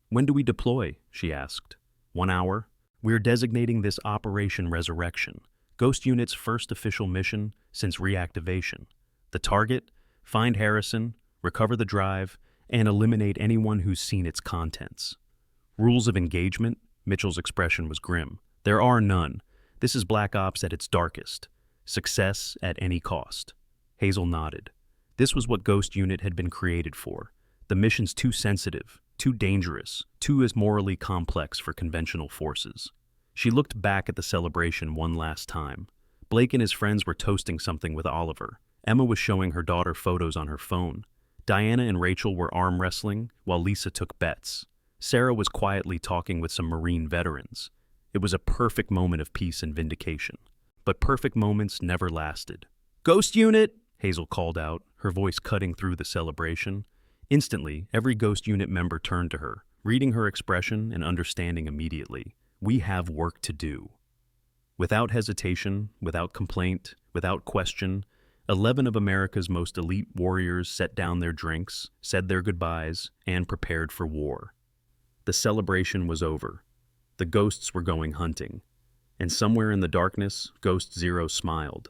"When do we deploy?" she asked. 1 hour. "We're designating this Operation Resurrection, Ghost Unit's first official mission since reactivation. The target? Find Harrison, recover the drive, and eliminate anyone who's seen its contents." "Rules of engagement?" Mitchell's expression was grim. "There are none. This is Black Ops at its darkest. Success at any cost." Hazel nodded. This was what Ghost Unit had been created for. The mission's too sensitive, too dangerous, too as morally complex for conventional forces. She looked back at the celebration one last time. Blake and his friends were toasting something with Oliver. Emma was showing her daughter photos on her phone. Diana and Rachel were arm wrestling, while Lisa took bets. Sarah was quietly talking with some Marine veterans. It was a perfect moment of peace and vindication. But perfect moments never lasted. "Ghost Unit!" Hazel called out, her voice cutting through the celebration. Instantly, every Ghost Unit member turned to her, reading her expression and understanding immediately. "We have work to do." Without hesitation, without complaint, without question, 11 of America's most elite warriors set down their drinks, said their goodbyes, and prepared for war. The celebration was over. The ghosts were going hunting. And somewhere in the darkness, Ghost Zero smiled.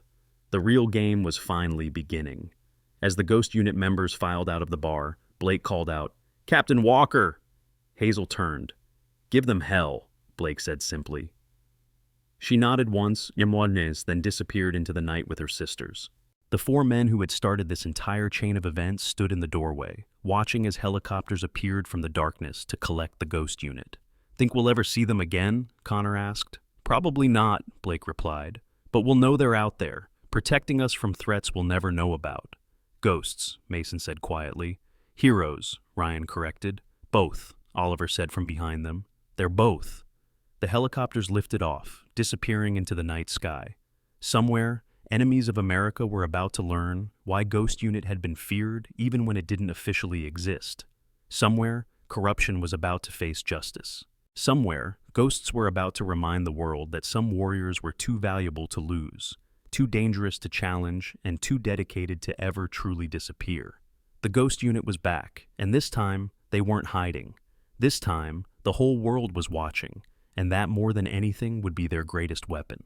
The real game was finally beginning. As the Ghost Unit members filed out of the bar, Blake called out, "Captain Walker!" Hazel turned. "Give them hell," Blake said simply. She nodded once, then disappeared into the night with her sisters. The 4 men who had started this entire chain of events stood in the doorway, watching as helicopters appeared from the darkness to collect the Ghost Unit. "Think we'll ever see them again?" Connor asked. "Probably not," Blake replied. "But we'll know they're out there, protecting us from threats we'll never know about." "Ghosts," Mason said quietly. "Heroes," Ryan corrected. "Both," Oliver said from behind them. "They're both." The helicopters lifted off, disappearing into the night sky. Somewhere, enemies of America were about to learn why Ghost Unit had been feared even when it didn't officially exist. Somewhere, corruption was about to face justice. Somewhere, ghosts were about to remind the world that some warriors were too valuable to lose, too dangerous to challenge, and too dedicated to ever truly disappear. The ghost unit was back, and this time, they weren't hiding. This time, the whole world was watching, and that more than anything would be their greatest weapon.